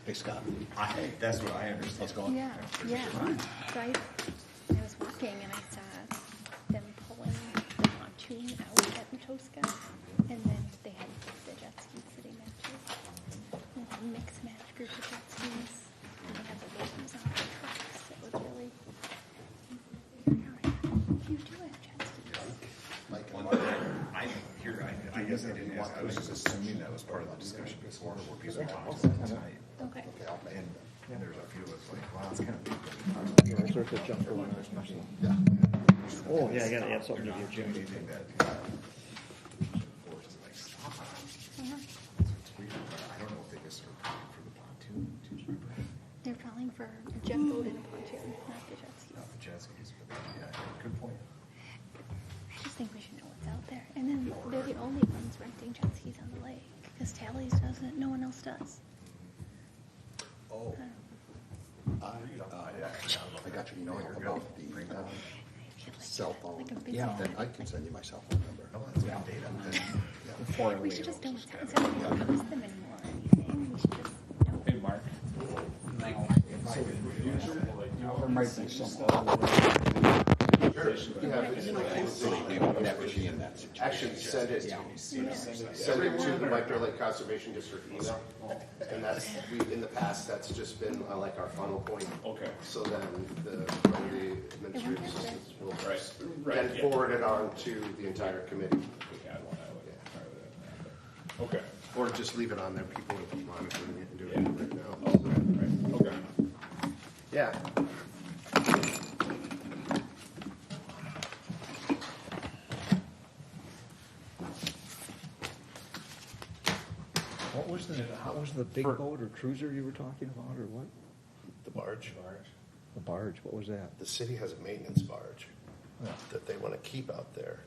Hey, Scott. That's what I understand. How's it going? Yeah, yeah. So I was walking and I saw them pulling the pontoon out at Matoska, and then they had the jet skis sitting there too. And a mixed match group of jet skis, and they had the logos on the trucks. It was really. You do have jet skis. Mike and Well, Mark. I guess I didn't ask. I was just assuming that was part of the discussion before, where people talked about it tonight. Okay. Okay, I'll make And there's a few of us like, wow, it's kind of big. Yeah. Oh, yeah, I gotta add something to your Jim. Anything that forces like stop. Uh-huh. It's weird, but I don't know if they just are paying for the pontoon too. They're calling for a jet boat and a pontoon, not the jet skis. Not the jet skis, but yeah, good point. I just think we should know what's out there. And then they're the only ones renting jet skis on the lake because Tally's doesn't. No one else does. Oh, I got your email about the I feel like cell phone. like a big Yeah, man. then I can send you my cell phone number. No, that's good data. We should just don't instead of post them anymore or anything. We should just don't. Hey, Mark. There might be some. Actually, send it to the White Bear Lake Conservation District email. And that's, in the past, that's just been like our funnel point. Okay. So then one of the administrative assistants will Right, then yeah. forward it on to the entire committee. We had one, I would try with that. Okay. Or just leave it on there, people will be monitoring it and doing it right now. Right, okay. Yeah. What was the big boat or cruiser you were talking about, or what? The barge. The barge, what was that? The city has a maintenance barge that they want to keep out there,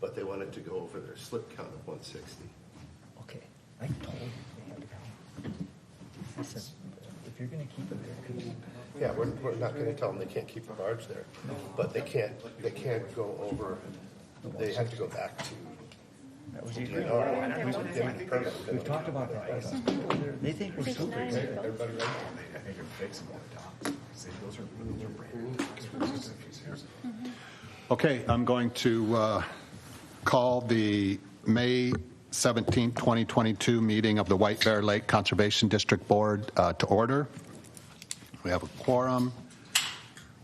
but they want it to go over their slip count of 160. Okay, I told you they had to come. I said, if you're gonna keep it there, could you? Yeah, we're not going to tell them they can't keep the barge there, but they can't go over, they have to go back to That was DNR. We've talked about that. They think we're It's not super. in their boats. I think you're fixing all the docks. Those are brand new. Just a few years. Okay, I'm going to call the May 17, 2022 meeting of the White Bear Lake Conservation District Board to order. We have a quorum.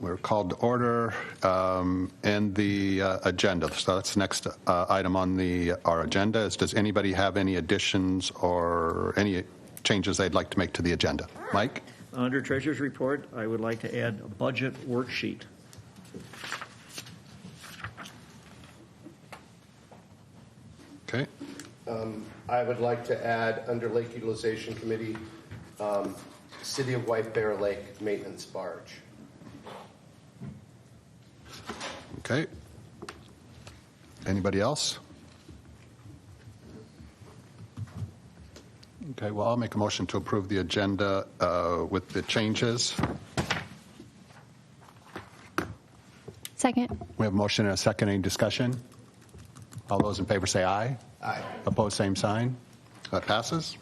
We're called to order, and the agenda. So that's the next item on our agenda. Does anybody have any additions or any changes they'd like to make to the agenda? Mike? Under Treasurer's Report, I would like to add a budget worksheet. Okay. I would like to add, under Lake Utilization Committee, City of White Bear Lake Maintenance Barge. Okay. Anybody else? Okay, well, I'll make a motion to approve the agenda with the changes. Second. We have a motion and a second. Any discussion? All those in favor say aye. Aye. Opposed, same sign. That passes.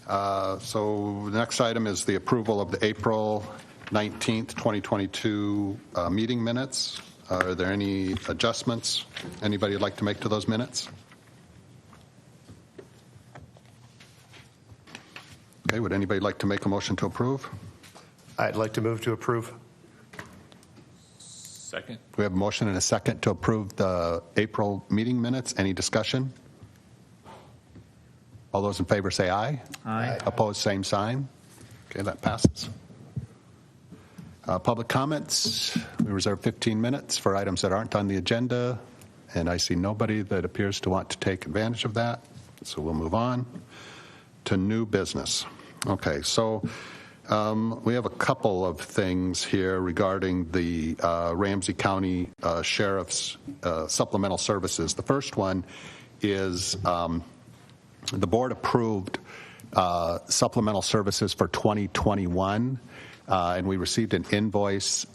So the next item is the approval of the April 19th, 2022 meeting minutes. Are there any adjustments anybody would like to make to those minutes? Okay, would anybody like to make a motion to approve? I'd like to move to approve. Second? We have a motion and a second to approve the April meeting minutes. Any discussion? All those in favor say aye. Aye. Opposed, same sign. Okay, that passes. Public comments. We reserve 15 minutes for items that aren't on the agenda, and I see nobody that appears to want to take advantage of that, so we'll move on to new business. Okay, so we have a couple of things here regarding the Ramsey County Sheriff's supplemental services. The first one is the board approved supplemental services for 2021, and we received an invoice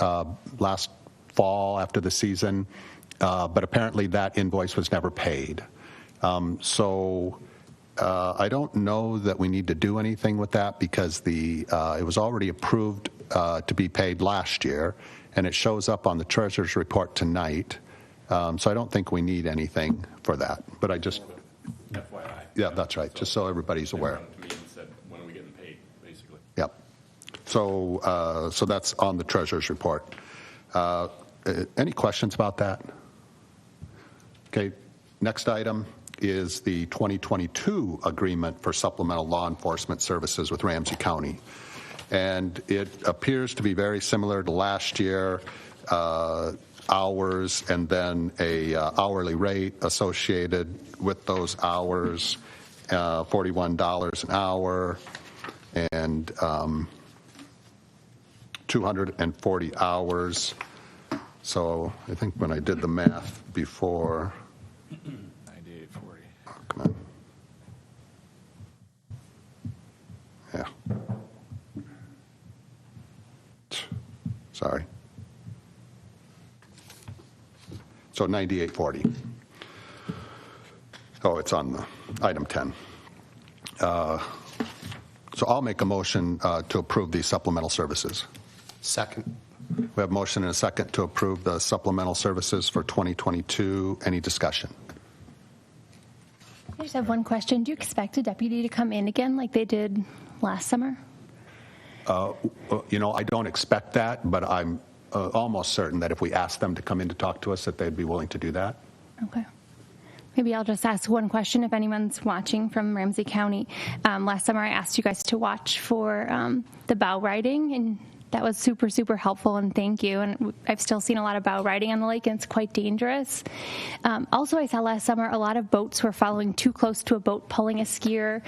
last fall after the season, but apparently that invoice was never paid. So I don't know that we need to do anything with that because it was already approved to be paid last year, and it shows up on the treasurer's report tonight. So I don't think we need anything for that. But I just, FYI. yeah, that's right, just so everybody's They aware. brought it to me and said, when are we getting paid, basically? Yep. So that's on the treasurer's report. Any questions about that? Okay, next item is the 2022 agreement for supplemental law enforcement services with Ramsey County. And it appears to be very similar to last year, hours and then a hourly rate associated with those hours, $41 an hour, and 240 hours. So I think when I did the math before, 9840. come on. Yeah. Sorry. So 9840. Oh, it's on the item 10. So I'll make a motion to approve these supplemental services. Second. We have a motion and a second to approve the supplemental services for 2022. Any discussion? I just have one question. Do you expect a deputy to come in again like they did last summer? You know, I don't expect that, but I'm almost certain that if we asked them to come in to talk to us, that they'd be willing to do that. Okay. Maybe I'll just ask one question if anyone's watching from Ramsey County. Last summer I asked you guys to watch for the bow riding, and that was super, super helpful, and thank you. And I've still seen a lot of bow riding on the lake, and it's quite dangerous. Also, I saw last summer a lot of boats were following too close to a boat, pulling a skier,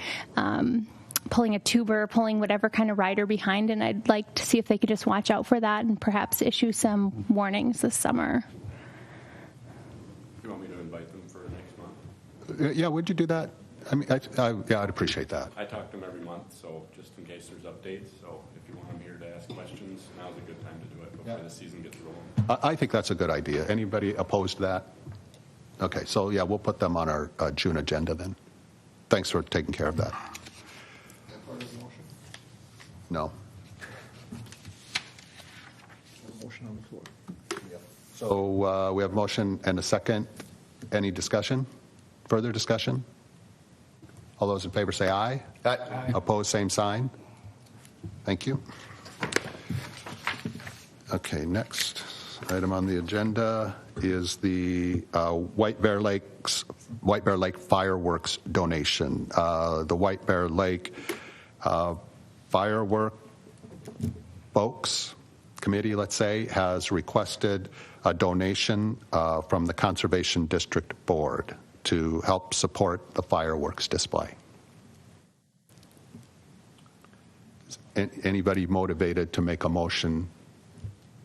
pulling a tuber, pulling whatever kind of rider behind, and I'd like to see if they could just watch out for that and perhaps issue some warnings this summer. You want me to invite them for next month? Yeah, would you do that? I mean, yeah, I'd appreciate that. I talk to them every month, so just in case there's updates. So if you want them here to ask questions, now's a good time to do it before the season gets rolling. I think that's a good idea. Anybody opposed to that? Okay, so yeah, we'll put them on our June agenda then. Thanks for taking care of that. No. Motion on the floor. So we have a motion and a second. Any discussion? Further discussion? All those in favor say aye. Aye. Opposed, same sign. Thank you. Okay, next item on the agenda is the White Bear Lake fireworks donation. The White Bear Lake firework folks committee, let's say, has requested a donation from the Conservation District Board to help support the fireworks display. Is anybody motivated to make a motion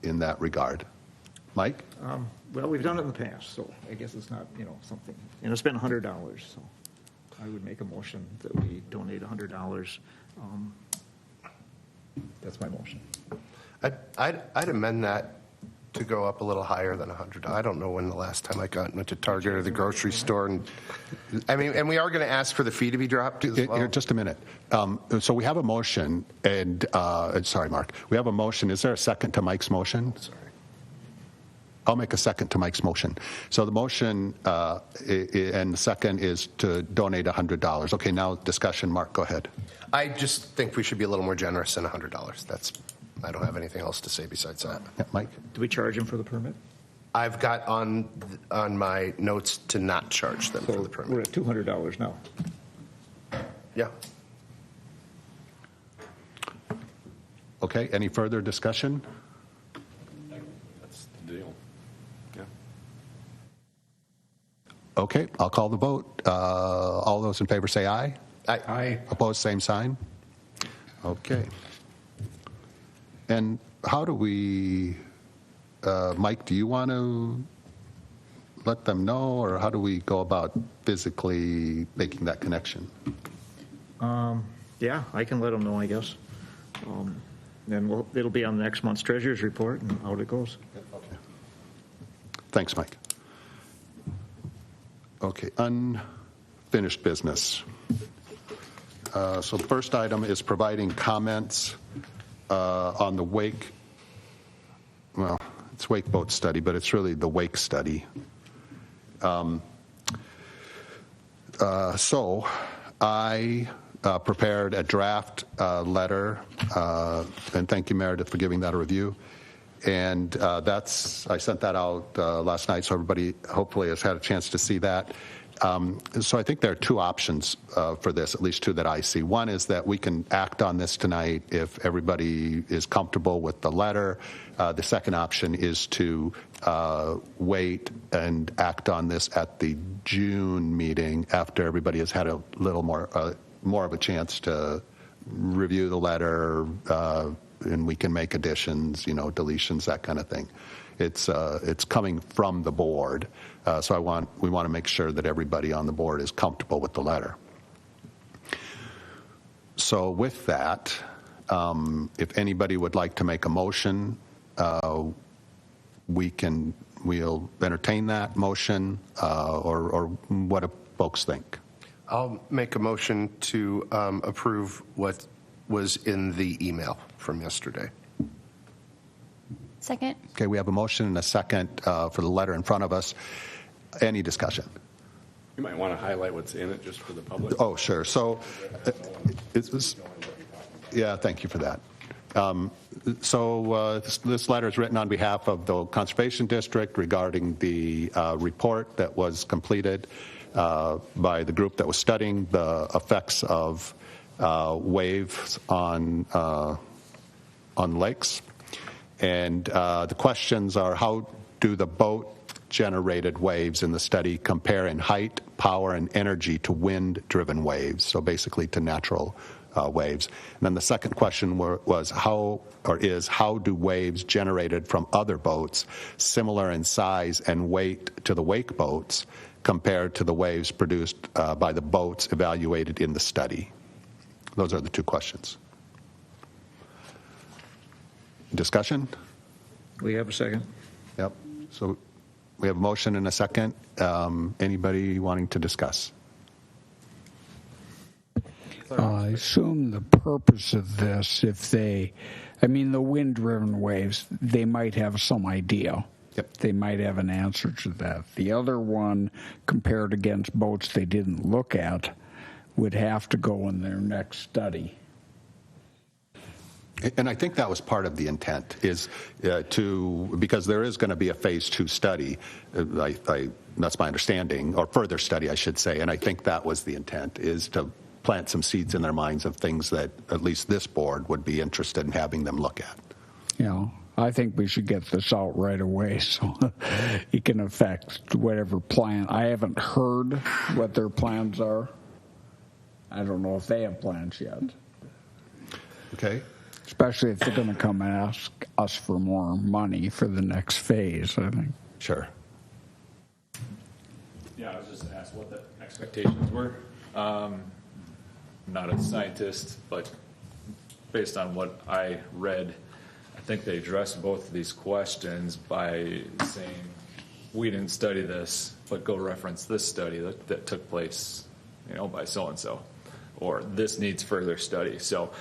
in that regard? Mike? Well, we've done it in the past, so I guess it's not, something, and it's been $100, so I would make a motion that we donate $100. That's my motion. I'd amend that to go up a little higher than 100. I don't know when the last time I went to Target or the grocery store. And we are going to ask for the fee to be dropped as well. Here, just a minute. So we have a motion, and sorry, Mark. We have a motion. Is there a second to Mike's motion? Sorry. I'll make a second to Mike's motion. So the motion and the second is to donate $100. Okay, now discussion. Mark, go ahead. I just think we should be a little more generous than $100. I don't have anything else to say besides that. Yeah, Mike? Do we charge him for the permit? I've got on my notes to not charge them for the We're permit. at $200 now. Yeah. Okay, any further discussion? That's the deal. Yeah. Okay, I'll call the vote. All those in favor say aye. Aye. Opposed, same sign. Okay. And how do we, Mike, do you want to let them know, or how do we go about physically making that connection? Yeah, I can let them know, I guess. Then it'll be on next month's treasurer's report and how it goes. Thanks, Mike. Okay, unfinished business. So the first item is providing comments on the wake, well, it's wake boat study, but it's really the wake study. So I prepared a draft letter, and thank you, Meredith, for giving that a review. And I sent that out last night, so everybody hopefully has had a chance to see that. So I think there are two options for this, at least two that I see. One is that we can act on this tonight if everybody is comfortable with the letter. The second option is to wait and act on this at the June meeting after everybody has had a little more of a chance to review the letter, and we can make additions, deletions, that kind of thing. It's coming from the board, so we want to make sure that everybody on the board is comfortable with the letter. So with that, if anybody would like to make a motion, we'll entertain that motion, or what do folks think? I'll make a motion to approve what was in the email from yesterday. Second. Okay, we have a motion and a second for the letter in front of us. Any discussion? You might want to highlight what's in it just for the public. Oh, sure. So, yeah, thank you for that. This letter is written on behalf of the Conservation District regarding the report that was completed by the group that was studying the effects of waves on lakes. And the questions are, how do the boat-generated waves in the study compare in height, power, and energy to wind-driven waves, so basically to natural waves? And then the second question was how do waves generated from other boats, similar in size and weight to the wake boats, compared to the waves produced by the boats evaluated in the study? Those are the two questions. Discussion? We have a second. Yep. So we have a motion and a second. Anybody wanting to discuss? I assume the purpose of this, the wind-driven waves, they might have some idea. Yep. They might have an answer to that. The other one, compared against boats they didn't look at, would have to go in their next study. And I think that was part of the intent, is because there is going to be a phase 2 study, that's my understanding, or further study, I should say, and I think that was the intent, is to plant some seeds in their minds of things that at least this board would be interested in having them look at. I think we should get this out right away so it can affect whatever plan. I haven't heard what their plans are. I don't know if they have plans yet. Okay. Especially if they're going to come and ask us for more money for the next phase, I think. Sure. Yeah, I was just asked what the expectations were. Not a scientist, but based on what I read, I think they addressed both of these questions by saying, we didn't study this, but go reference this study that took place, by so-and-so, or this needs further study. So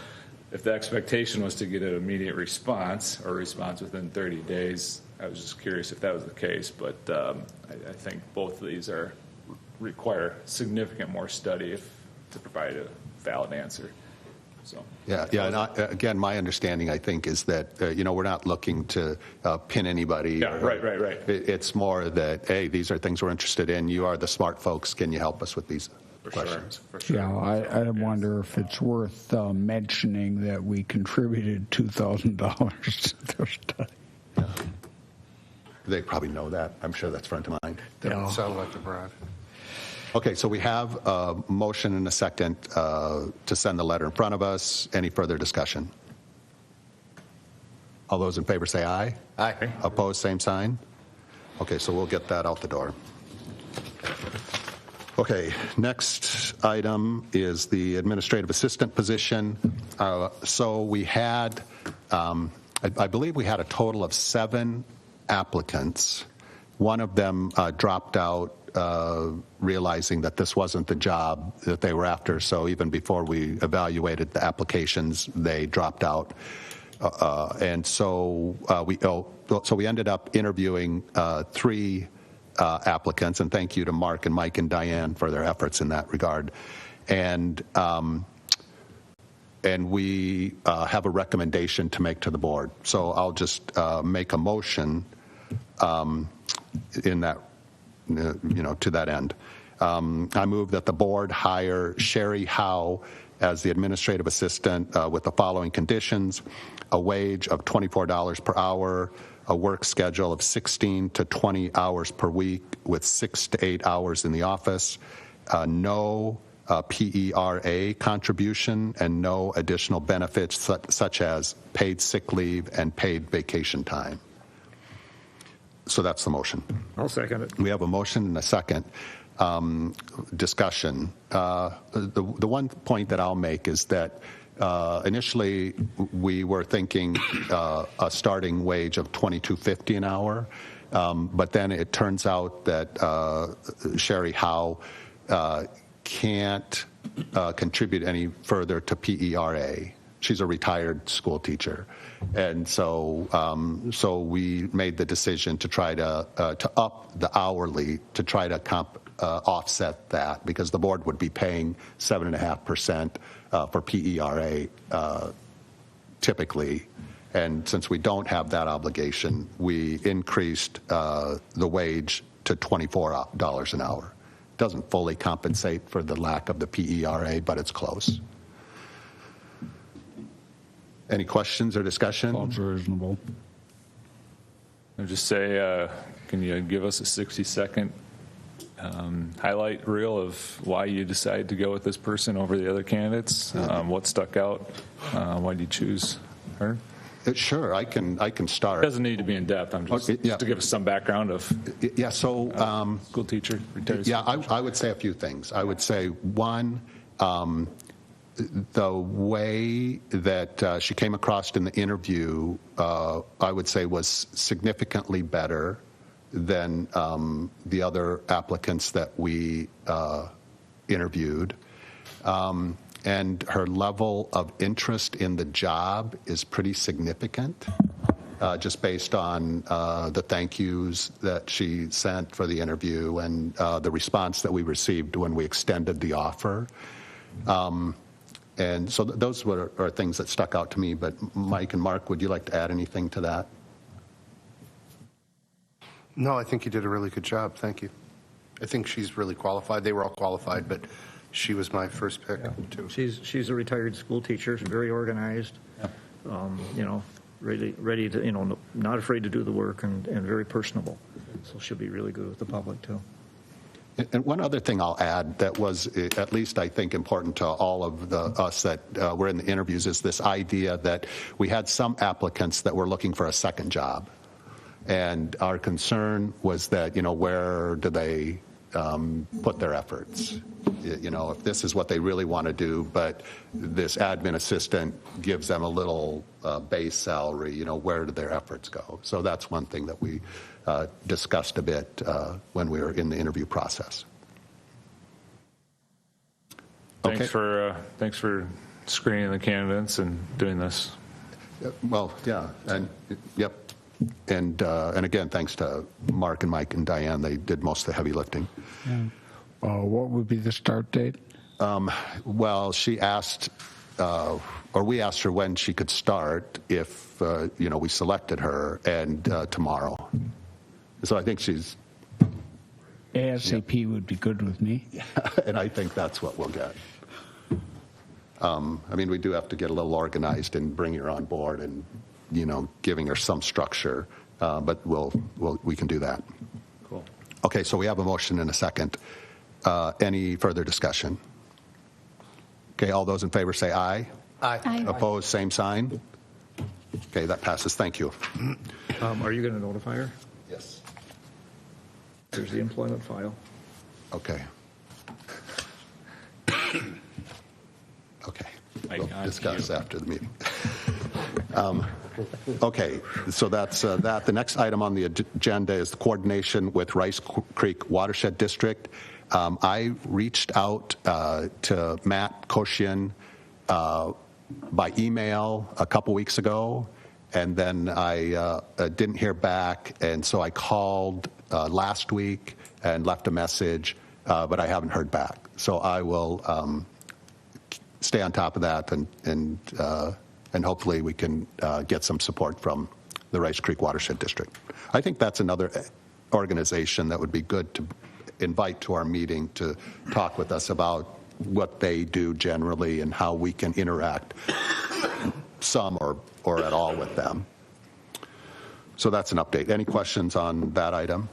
if the expectation was to get an immediate response or response within 30 days, I was just curious if that was the case, but I think both of these require significant more study to provide a valid answer. So Yeah. And again, my understanding, I think, is that we're not looking to pin anybody. Yeah, right. It's more that, hey, these are things we're interested in. You are the smart folks. Can you help us with these questions? For sure. Yeah, I wonder if it's worth mentioning that we contributed $2,000 to their study. Yeah. They probably know that. I'm sure that's front of mind. Doesn't sound like a bribe. Okay, so we have a motion and a second to send the letter in front of us. Any further discussion? All those in favor say aye. Aye. Opposed, same sign. Okay, so we'll get that out the door. Okay, next item is the administrative assistant position. So we had, I believe we had a total of 7 applicants. One of them dropped out, realizing that this wasn't the job that they were after. So even before we evaluated the applications, they dropped out. And so we ended up interviewing 3 applicants, and thank you to Mark and Mike and Diane for their efforts in that regard. And we have a recommendation to make to the board. So I'll just make a motion in that, to that end. I move that the board hire Sherry Howe as the administrative assistant with the following conditions: a wage of $24 per hour, a work schedule of 16 to 20 hours per week with 6 to 8 hours in the office, no PERA contribution, and no additional benefits such as paid sick leave and paid vacation time. So that's the motion. I'll second it. We have a motion and a second. Discussion. The one point that I'll make is that initially we were thinking a starting wage of $22.50 an hour, but then it turns out that Sherry Howe can't contribute any further to PERA. She's a retired school teacher, and so we made the decision to try to up the hourly to try to offset that, because the board would be paying 7.5% for PERA typically, and since we don't have that obligation, we increased the wage to $24 an hour. Doesn't fully compensate for the lack of the PERA, but it's close. Any questions or discussion? Sounds reasonable. I'll just say, can you give us a 60-second highlight reel of why you decided to go with this person over the other candidates? What stuck out? Why did you choose her? Sure, I can start. It doesn't need to be in depth. I'm just, Okay, yeah. just to give us some background of Yeah, so school teacher, retired. yeah, school teacher. I would say a few things. I would say, one, the way that she came across in the interview, I would say was significantly better than the other applicants that we interviewed. And her level of interest in the job is pretty significant, just based on the thank yous that she sent for the interview and the response that we received when we extended the offer. And so those are things that stuck out to me. But Mike and Mark, would you like to add anything to that? No, I think you did a really good job. Thank you. I think she's really qualified. They were all qualified, but she was my first pick, too. She's a retired school teacher, very organized, ready to, not afraid to do the work and very personable. So she'll be really good with the public, too. And one other thing I'll add that was, at least I think, important to all of us that were in the interviews is this idea that we had some applicants that were looking for a second job. And our concern was that, where do they put their efforts? If this is what they really want to do, but this admin assistant gives them a little base salary, where do their efforts go? So that's one thing that we discussed a bit when we were in the interview process. Thanks for screening the candidates and doing this. Well, yeah, and yep. And again, thanks to Mark and Mike and Diane. They did most of the heavy lifting. What would be the start date? Well, she asked, or we asked her when she could start if, we selected her, and tomorrow. So I think she's... ASAP would be good with me. And I think that's what we'll get. We do have to get a little organized and bring her on board and, giving her some structure, but we can do that. Cool. Okay, so we have a motion and a second. Any further discussion? Okay, all those in favor say aye. Aye. Opposed, same sign. Okay, that passes. Thank you. Are you going to notify her? Yes. There's the employment file. Okay. Okay. Mike, We'll on to discuss you. after the meeting. Okay, so that's that. The next item on the agenda is the coordination with Rice Creek Watershed District. I reached out to Matt Koshian by email a couple weeks ago, and then I didn't hear back, and so I called last week and left a message, but I haven't heard back. So I will stay on top of that, and hopefully we can get some support from the Rice Creek Watershed District. I think that's another organization that would be good to invite to our meeting to talk with us about what they do generally and how we can interact some or at all with them. So that's an update. Any questions on that item?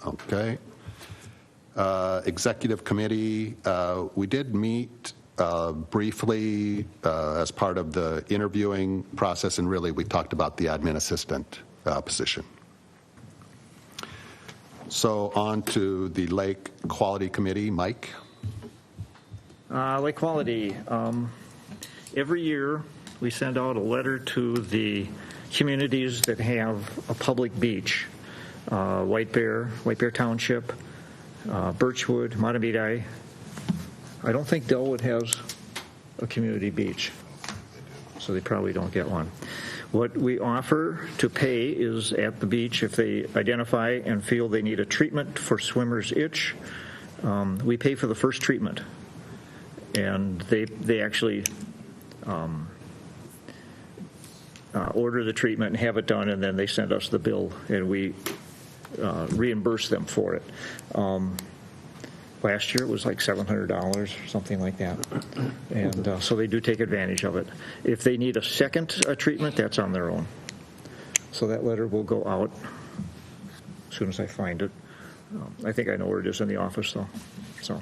Okay. Executive committee, we did meet briefly as part of the interviewing process, and really we talked about the admin assistant position. So on to the Lake Quality Committee. Mike? Lake Quality. Every year we send out a letter to the communities that have a public beach. White Bear Township, Birchwood, Matabidi. I don't think Delwood has a community beach, so they probably don't get one. What we offer to pay is at the beach if they identify and feel they need a treatment for swimmer's itch. We pay for the first treatment, and they actually order the treatment and have it done, and then they send us the bill, and we reimburse them for it. Last year it was like $700 or something like that, and so they do take advantage of it. If they need a second treatment, that's on their own. So that letter will go out as soon as I find it. I think I know where it is in the office, though. So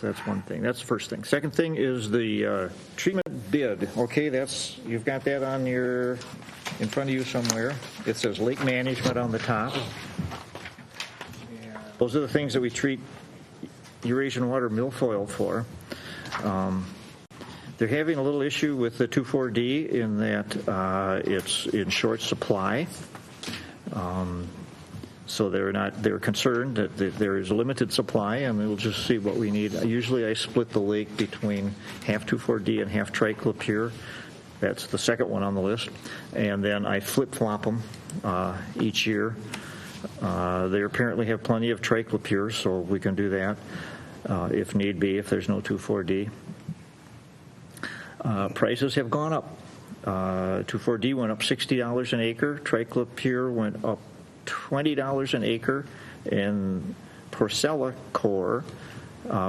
that's one thing. That's the first thing. Second thing is the treatment bid. Okay, you've got that on in front of you somewhere. It says Lake Management on the top. Those are the things that we treat Eurasian water milfoil for. They're having a little issue with the 2,4-D in that it's in short supply. So they're concerned that there is a limited supply, and we'll just see what we need. Usually I split the lake between half 2,4-D and half triclopyr. That's the second one on the list. And then I flip-flop them each year. They apparently have plenty of triclopyr, so we can do that if need be, if there's no 2,4-D. Prices have gone up. 2,4-D went up $60 an acre. Triclopyr went up $20 an acre. And Porcella Core,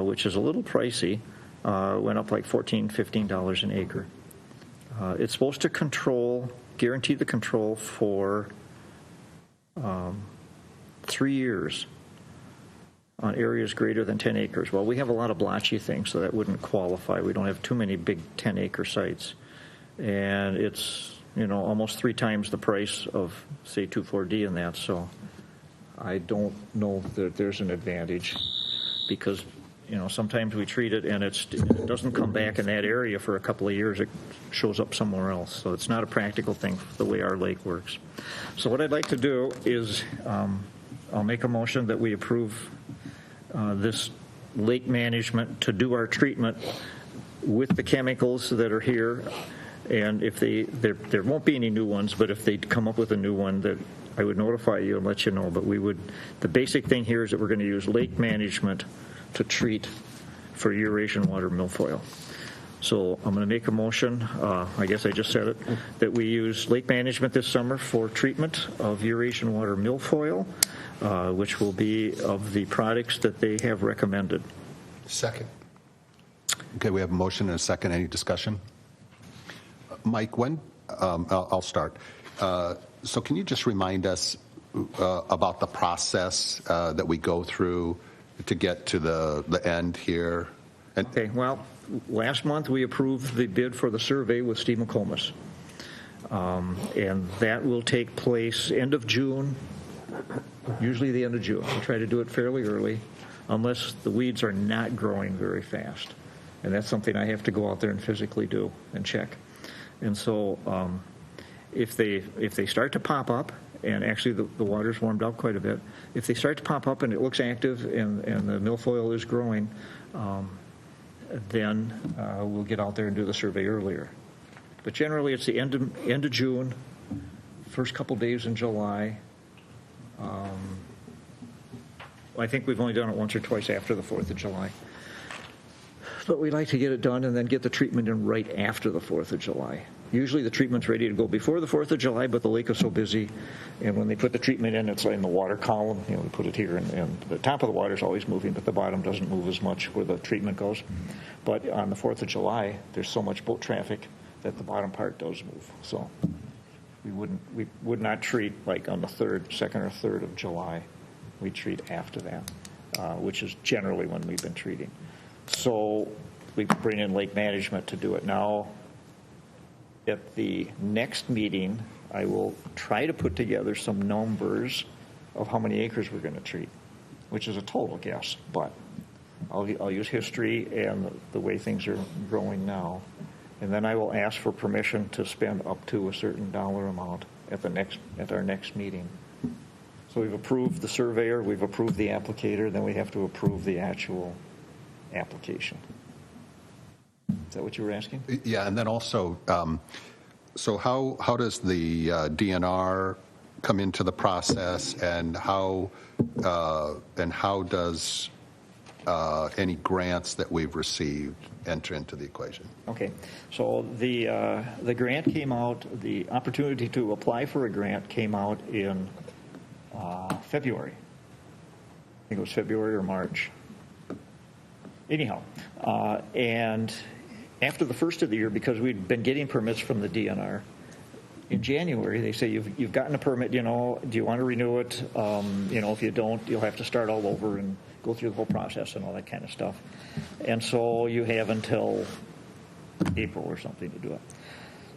which is a little pricey, went up like $14, $15 an acre. It's supposed to guarantee the control for 3 years on areas greater than 10 acres. Well, we have a lot of blotchy things, so that wouldn't qualify. We don't have too many big 10-acre sites. And it's, almost 3 times the price of, say, 2,4-D in that. So I don't know that there's an advantage because, sometimes we treat it and it doesn't come back in that area for a couple of years. It shows up somewhere else. So it's not a practical thing the way our lake works. So what I'd like to do is I'll make a motion that we approve this lake management to do our treatment with the chemicals that are here. And if there won't be any new ones, but if they come up with a new one, that I would notify you and let you know. But the basic thing here is that we're going to use lake management to treat for Eurasian water milfoil. So I'm going to make a motion, I guess I just said it, that we use lake management this summer for treatment of Eurasian water milfoil, which will be of the products that they have recommended. Second. Okay, we have a motion and a second. Any discussion? Mike, I'll start. So can you just remind us about the process that we go through to get to the end here? Okay, well, last month we approved the bid for the survey with Steve McComas. And that will take place end of June, usually the end of June. We try to do it fairly early, unless the weeds are not growing very fast. And that's something I have to go out there and physically do and check. And so if they start to pop up, and actually the water's warmed up quite a bit, if they start to pop up and it looks active and the milfoil is growing, then we'll get out there and do the survey earlier. But generally, it's the end of June, first couple days in July. I think we've only done it once or twice after the 4th of July. But we like to get it done and then get the treatment in right after the 4th of July. Usually the treatment's ready to go before the 4th of July, but the lake is so busy, and when they put the treatment in, it's in the water column. You know, we put it here, and the top of the water is always moving, but the bottom doesn't move as much where the treatment goes. But on the 4th of July, there's so much boat traffic that the bottom part does move. So we would not treat like on the 2nd or 3rd of July. We treat after that, which is generally when we've been treating. So we bring in lake management to do it. Now, at the next meeting, I will try to put together some numbers of how many acres we're going to treat, which is a total guess, but I'll use history and the way things are growing now. And then I will ask for permission to spend up to a certain dollar amount at our next meeting. So we've approved the surveyor, we've approved the applicator, then we have to approve the actual application. Is that what you were asking? Yeah, and then also, so how does the DNR come into the process, and how does any grants that we've received enter into the equation? Okay, so the grant came out, the opportunity to apply for a grant came out in February. I think it was February or March. Anyhow, and after the first of the year, because we'd been getting permits from the DNR, in January they say you've gotten a permit, do you want to renew it? If you don't, you'll have to start all over and go through the whole process and all that kind of stuff. And so you have until April or something to do it.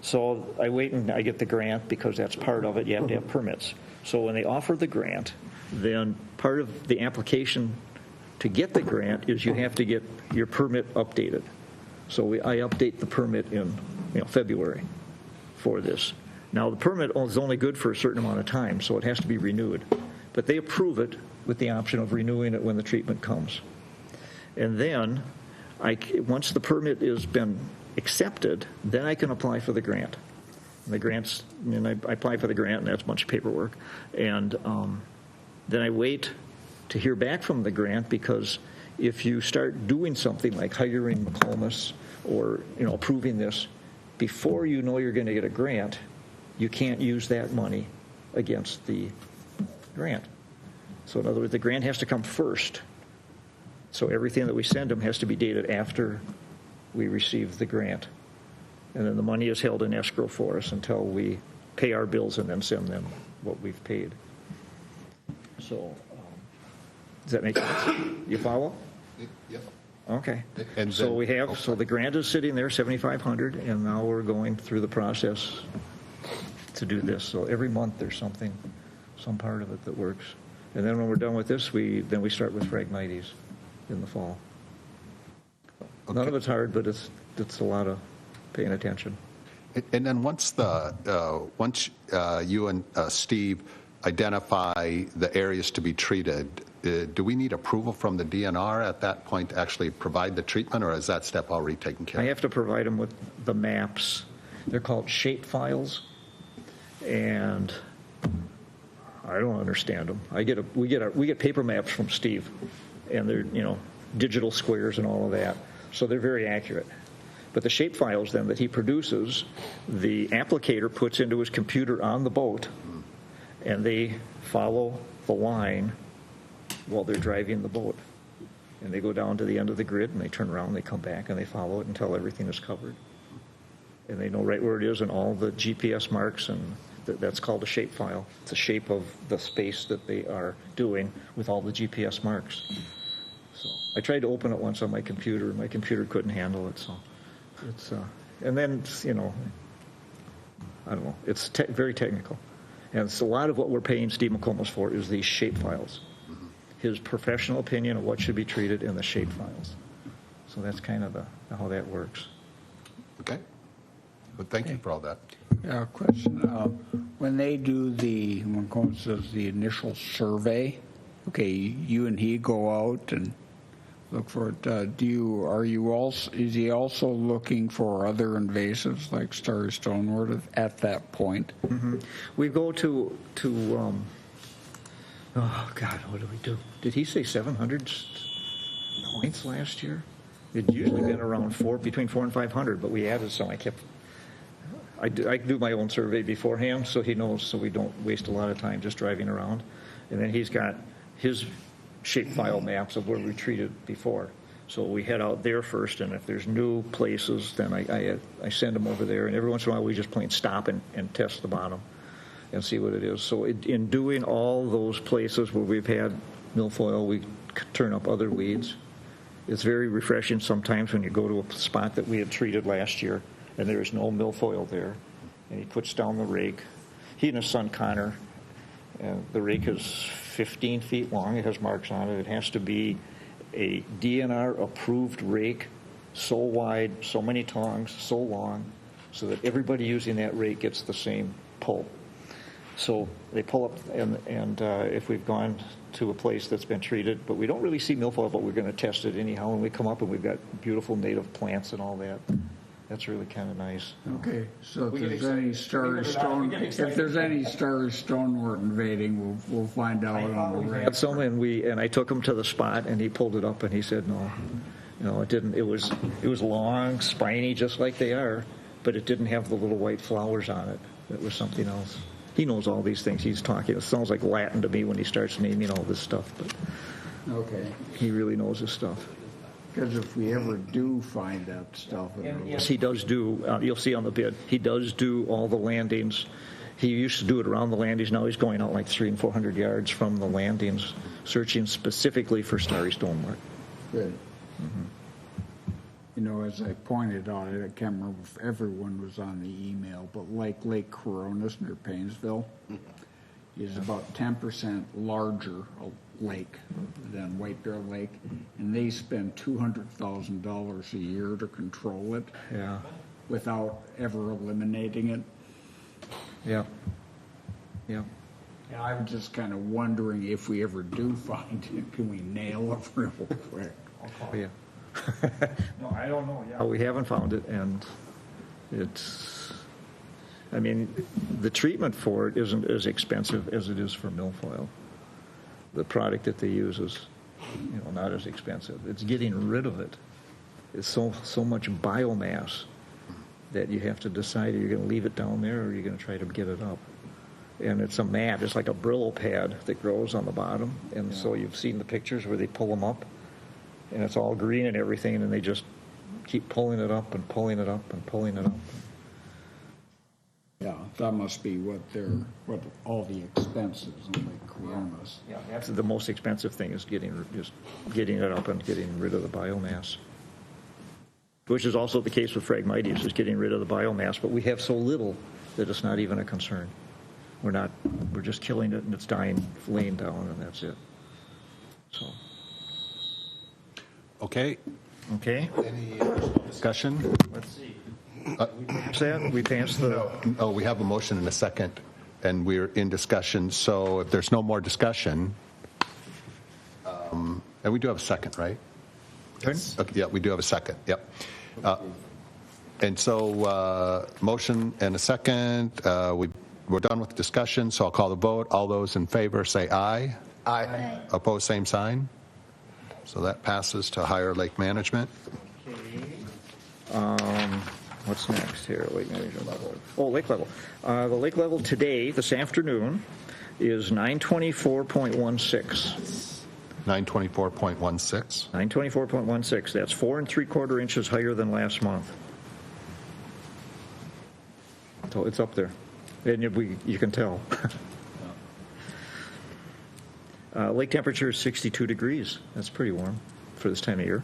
So I wait and I get the grant because that's part of it. You have to have permits. So when they offer the grant, then part of the application to get the grant is you have to get your permit updated. So I update the permit in February for this. Now the permit is only good for a certain amount of time, so it has to be renewed. But they approve it with the option of renewing it when the treatment comes. And then, once the permit has been accepted, then I can apply for the grant. And I apply for the grant, and that's a bunch of paperwork. And then I wait to hear back from the grant, because if you start doing something like hiring McComas or approving this before you know you're going to get a grant, you can't use that money against the grant. So in other words, the grant has to come first. So everything that we send them has to be dated after we receive the grant. And then the money is held in escrow for us until we pay our bills and then send them what we've paid. So does that make sense? You follow? Yep. Okay. And so then- we have, so the grant is sitting there, $7,500, and now we're going through the process to do this. So every month there's some part of it that works. And then when we're done with this, we start with Phragmites in the fall. Okay. None of it's hard, but it's a lot of paying attention. And then once you and Steve identify the areas to be treated, do we need approval from the DNR at that point to actually provide the treatment, or is that step already taken care I of? have to provide them with the maps. They're called shape files, and I don't understand them. We get paper maps from Steve, and they're digital squares and all of that, so they're very accurate. But the shape files then that he produces, the applicator puts into his computer on the boat, and they follow the line while they're driving the boat. And they go down to the end of the grid, and they turn around, and they come back, and they follow it until everything is covered. And they know right where it is and all the GPS marks, and that's called a shape file. It's a shape of the space that they are doing with all the GPS marks. So I tried to open it once on my computer, and my computer couldn't handle it. So it's, and then, I don't know, it's very technical. And it's a lot of what we're paying Steve McComas for is these shape files. His professional opinion of what should be treated in the shape files. So that's kind of how that works. Okay. Well, thank you for all that. Yeah, question. When they do when Cohen says the initial survey, okay, you and he go out and look for it. Is he also looking for other invasives like starry stonewort at that point? Mm-hmm. We go to oh God, what do we do? Did he say 700 points last year? It's usually been around between 400 and 500, but we added some. I do my own survey beforehand, so he knows, so we don't waste a lot of time just driving around. And then he's got his shapefile maps of where we treated before. So we head out there first, and if there's new places, then I send them over there. And every once in a while, we just plain stop and test the bottom and see what it is. So in doing all those places where we've had milfoil, we turn up other weeds. It's very refreshing sometimes when you go to a spot that we had treated last year and there is no milfoil there. And he puts down the rake. He and his son Connor, and the rake is 15 feet long. It has marks on it. It has to be a DNR approved rake, so wide, so many tongs, so long, so that everybody using that rake gets the same pull. So they pull up, and if we've gone to a place that's been treated, but we don't really see milfoil, but we're going to test it anyhow. And we come up and we've got beautiful native plants and all that. That's really kind of nice. Okay, so if there's any starry stonewort invading, we'll find out on the rake. Had some, and I took him to the spot, and he pulled it up, and he said, no, it didn't. It was long, spiny, just like they are, but it didn't have the little white flowers on it. It was something else. He knows all these things. He's talking. It sounds like Latin to me when he starts naming all this stuff, but Okay, he really knows his stuff. because if we ever do find that stuff, Yes, he does do, you'll see on the bid, he does do all the landings. He used to do it around the landings. Now he's going out like 300 and 400 yards from the landings, searching specifically for starry stonewort. good. You know, as I pointed out, I can't remember if everyone was on the email, but like Lake Coronis near Paynesville is about 10% larger lake than White Bear Lake, and they spend $200,000 a year to control it Yeah, without ever eliminating it. yeah, yeah. And I'm just kind of wondering if we ever do find it, can we nail it real quick? Yeah. No, I don't know. Yeah. We haven't found it, and it's, I mean, the treatment for it isn't as expensive as it is for milfoil. The product that they use is, not as expensive. It's getting rid of it. It's so much biomass that you have to decide, are you going to leave it down there or are you going to try to get it up? And it's a mat. It's like a Brillo pad that grows on the bottom. And so you've seen the pictures where they pull them up, and it's all green and everything, and they just keep pulling it up and pulling it up and pulling it up. Yeah, that must be what all the expenses in Lake Coronis. Yeah, that's the most expensive thing, is getting it up and getting rid of the biomass. Which is also the case with Phragmites, is getting rid of the biomass, but we have so little that it's not even a concern. We're just killing it and it's dying, laying down, and that's it. So. Okay. Okay. Any discussion? Let's see. We passed the. Oh, we have a motion and a second, and we're in discussion. So if there's no more discussion, and we do have a second, right? Yes. Okay, yeah, we do have a second. Yep. And so motion and a second. We're done with discussion, so I'll call the vote. All those in favor say aye. Aye. Opposed, same sign. So that passes to higher lake management. What's next here? Lake management level. Oh, lake level. The lake level today, this afternoon, is 924.16. 924.16. 924.16. That's 4 3/4 inches higher than last month. So it's up there, and you can tell. Lake temperature is 62 degrees. That's pretty warm for this time of year.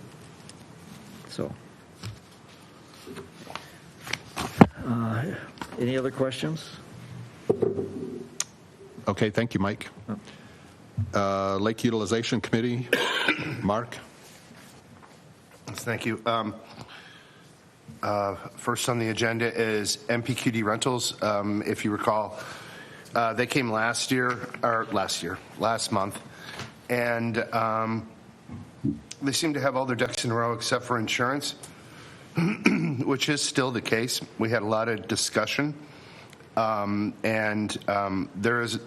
So, any other questions? Okay, thank you, Mike. Lake Utilization Committee, Mark. Thank you. First on the agenda is MPQD Rentals. If you recall, they came last month, and they seem to have all their ducks in a row except for insurance, which is still the case. We had a lot of discussion, and there is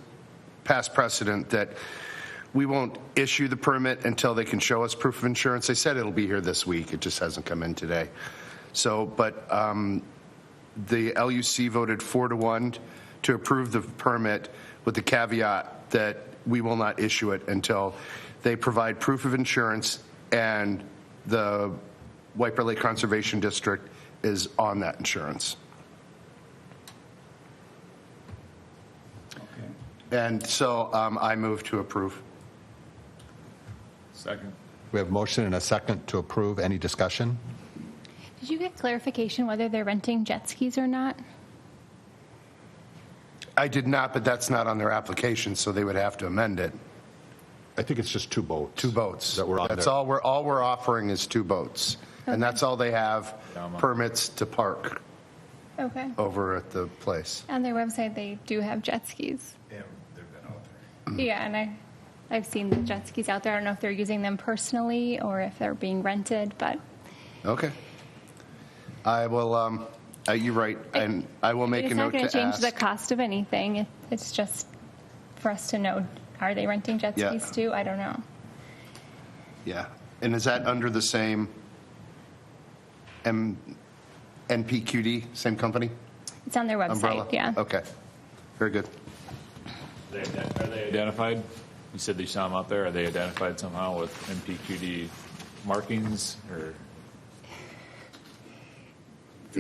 past precedent that we won't issue the permit until they can show us proof of insurance. They said it'll be here this week. It just hasn't come in today. So, but the LUC voted 4-1 to approve the permit with the caveat that we will not issue it until they provide proof of insurance and the White Bear Lake Conservation District is on that insurance. Okay. And so I move to approve. Second. We have a motion and a second to approve. Any discussion? Did you get clarification whether they're renting jet skis or not? I did not, but that's not on their application, so they would have to amend it. I think it's just 2 boats. 2 boats. That were on That's there. all we're offering is 2 boats. And that's all they have permits to park Okay. over at the place. On their website, they do have jet skis. Yeah, they've been out there. Yeah, and I've seen the jet skis out there. I don't know if they're using them personally or if they're being rented, but Okay. I will, you're right, and I will make a it's not note going to to change the ask. cost of anything. It's just for us to know, are they renting jet Yeah. skis too? I don't know. Yeah. And is that under the same NPQD, same company? It's on their website, Umbrella? yeah. Okay. Very good. Are they identified? You said you saw them out there. Are they identified somehow with MPQD markings or?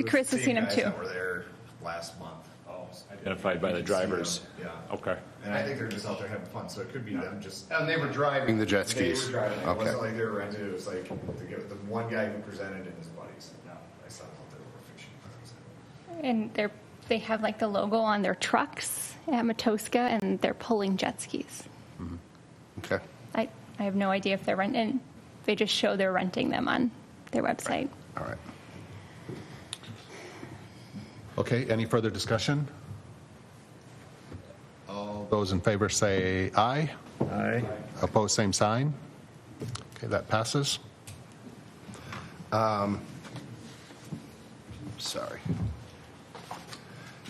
Chris has seen them Guys too. that were there last month. Oh, identified by the drivers. Yeah. Okay. And I think they're just out there having fun, so it could be them just. And they were driving the jet They skis? were driving. It Okay. wasn't like they were rented. It was like to get the one guy who presented and his buddies. No, I saw them out there over fishing. And they have like the logo on their trucks at Matoska, and they're pulling jet skis. Okay. I have no idea if they're renting. They just show they're renting them on their website. All right. Okay, any further discussion? All those in favor say aye. Aye. Opposed, same sign. Okay, that passes. Sorry.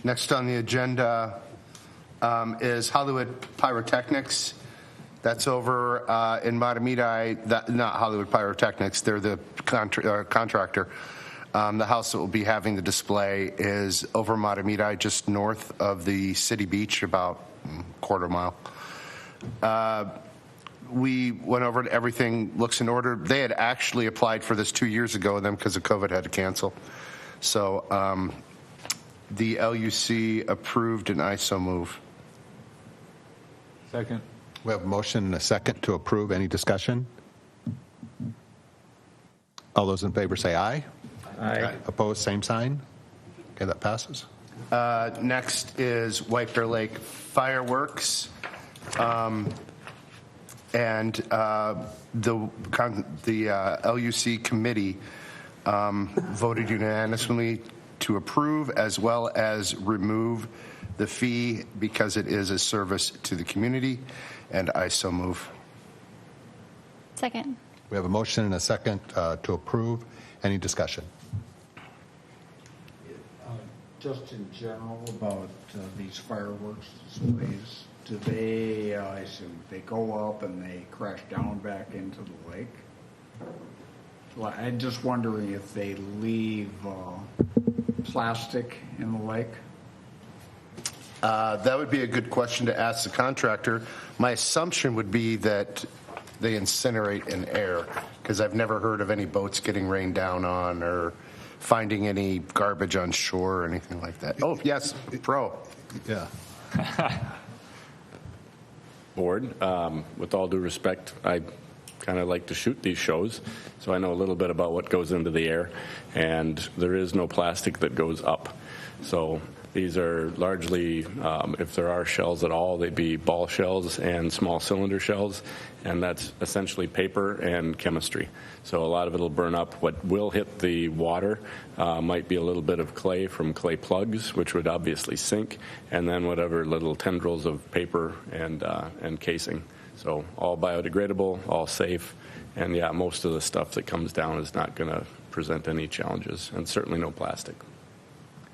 Next on the agenda is Hollywood Pyrotechnics. That's over in Matamidi. Not Hollywood Pyrotechnics. They're the contractor. The house that will be having the display is over Matamidi, just north of the city beach, about a quarter mile. We went over it. Everything looks in order. They had actually applied for this 2 years ago, and then because of COVID had to cancel. So the LUC approved, and I so move. Second. We have a motion and a second to approve. Any discussion? All those in favor say aye. Aye. Opposed, same sign. Okay, that passes. Next is White Bear Lake Fireworks. And the LUC committee voted unanimously to approve as well as remove the fee because it is a service to the community, and I so move. Second. We have a motion and a second to approve. Any discussion? Just in general about these fireworks displays, do they, I assume, they go up and they crash down back into the lake? Well, I'm just wondering if they leave plastic in the lake? That would be a good question to ask the contractor. My assumption would be that they incinerate in air, because I've never heard of any boats getting rained down on or finding any garbage on shore or anything like that. Oh, yes, pro. Yeah. Board, with all due respect, I kind of like to shoot these shows, so I know a little bit about what goes into the air, and there is no plastic that goes up. So These are largely, if there are shells at all, they'd be ball shells and small cylinder shells, and that's essentially paper and chemistry. So a lot of it will burn up. What will hit the water might be a little bit of clay from clay plugs, which would obviously sink, and then whatever little tendrils of paper and casing. So all biodegradable, all safe, and yeah, most of the stuff that comes down is not going to present any challenges, and certainly no plastic.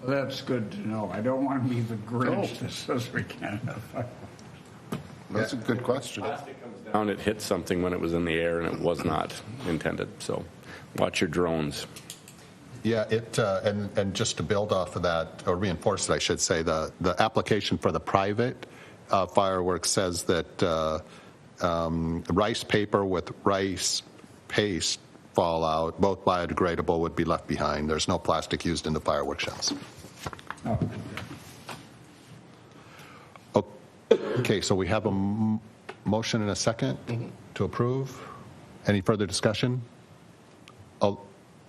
Well, that's good to know. I don't want to be the Grinch that says we can't have. That's a good question. Plastic comes down, it hit something when it was in the air, and it was not intended. So watch your drones. Yeah, and just to build off of that, or reinforce it, I should say, the application for the private fireworks says that rice paper with rice paste fallout, both biodegradable, would be left behind. There's no plastic used in the fireworks shells. Oh. Okay, so we have a motion and a second to approve. Any further discussion? All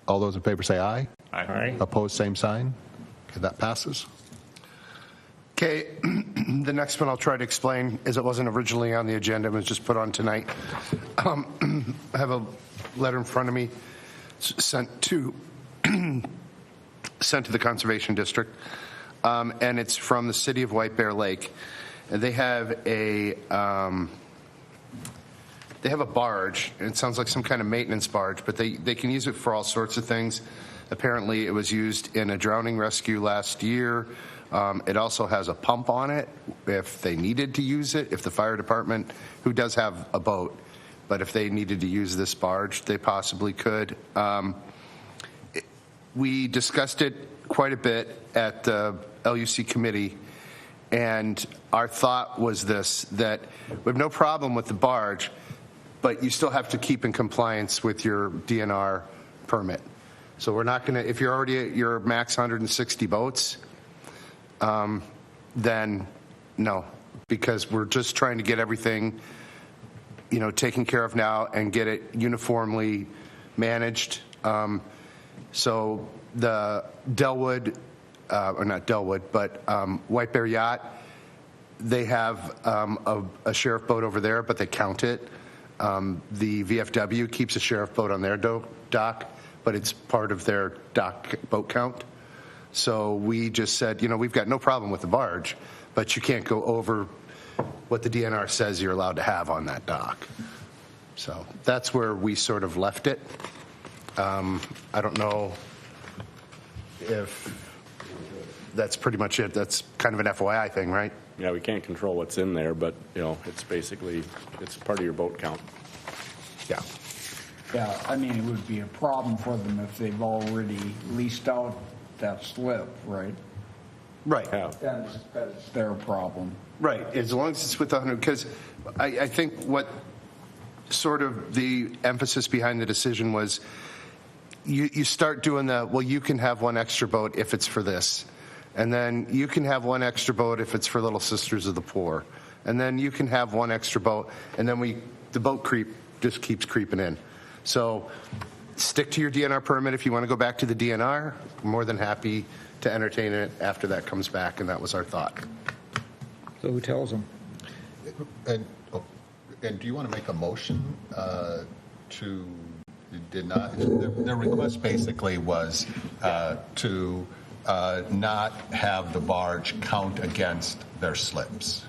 those in favor say aye. Aye. Opposed, same sign. Okay, that passes. Okay, the next one I'll try to explain is it wasn't originally on the agenda, it was just put on tonight. I have a letter in front of me sent to the Conservation District, and it's from the city of White Bear Lake. And they have a barge, and it sounds like some kind of maintenance barge, but they can use it for all sorts of things. Apparently it was used in a drowning rescue last year. It also has a pump on it if they needed to use it, if the fire department, who does have a boat, but if they needed to use this barge, they possibly could. We discussed it quite a bit at the LUC committee, and our thought was this, that we have no problem with the barge, but you still have to keep in compliance with your DNR permit. So we're not going to, if you're already at your max 160 boats, then no, because we're just trying to get everything, taken care of now and get it uniformly managed. So the Delwood, or not Delwood, but White Bear Yacht, they have a sheriff boat over there, but they count it. The VFW keeps a sheriff boat on their dock, but it's part of their dock boat count. So we just said, we've got no problem with the barge, but you can't go over what the DNR says you're allowed to have on that dock. So that's where we sort of left it. I don't know if that's pretty much it. That's kind of an FYI thing, right? Yeah, we can't control what's in there, but it's basically, it's part of your boat count. Yeah. Yeah, I mean, it would be a problem for them if they've already leased out that slip, right? Right. Yeah. That's their problem. Right, as long as it's with 100, because I think what sort of the emphasis behind the decision was you start doing you can have one extra boat if it's for this. And then you can have one extra boat if it's for Little Sisters of the Poor. And then you can have one extra boat, and then the boat creep just keeps creeping in. So stick to your DNR permit. If you want to go back to the DNR, I'm more than happy to entertain it after that comes back, and that was our thought. So who tells them? And do you want to make a motion to deny? Their request basically was to not have the barge count against their slips.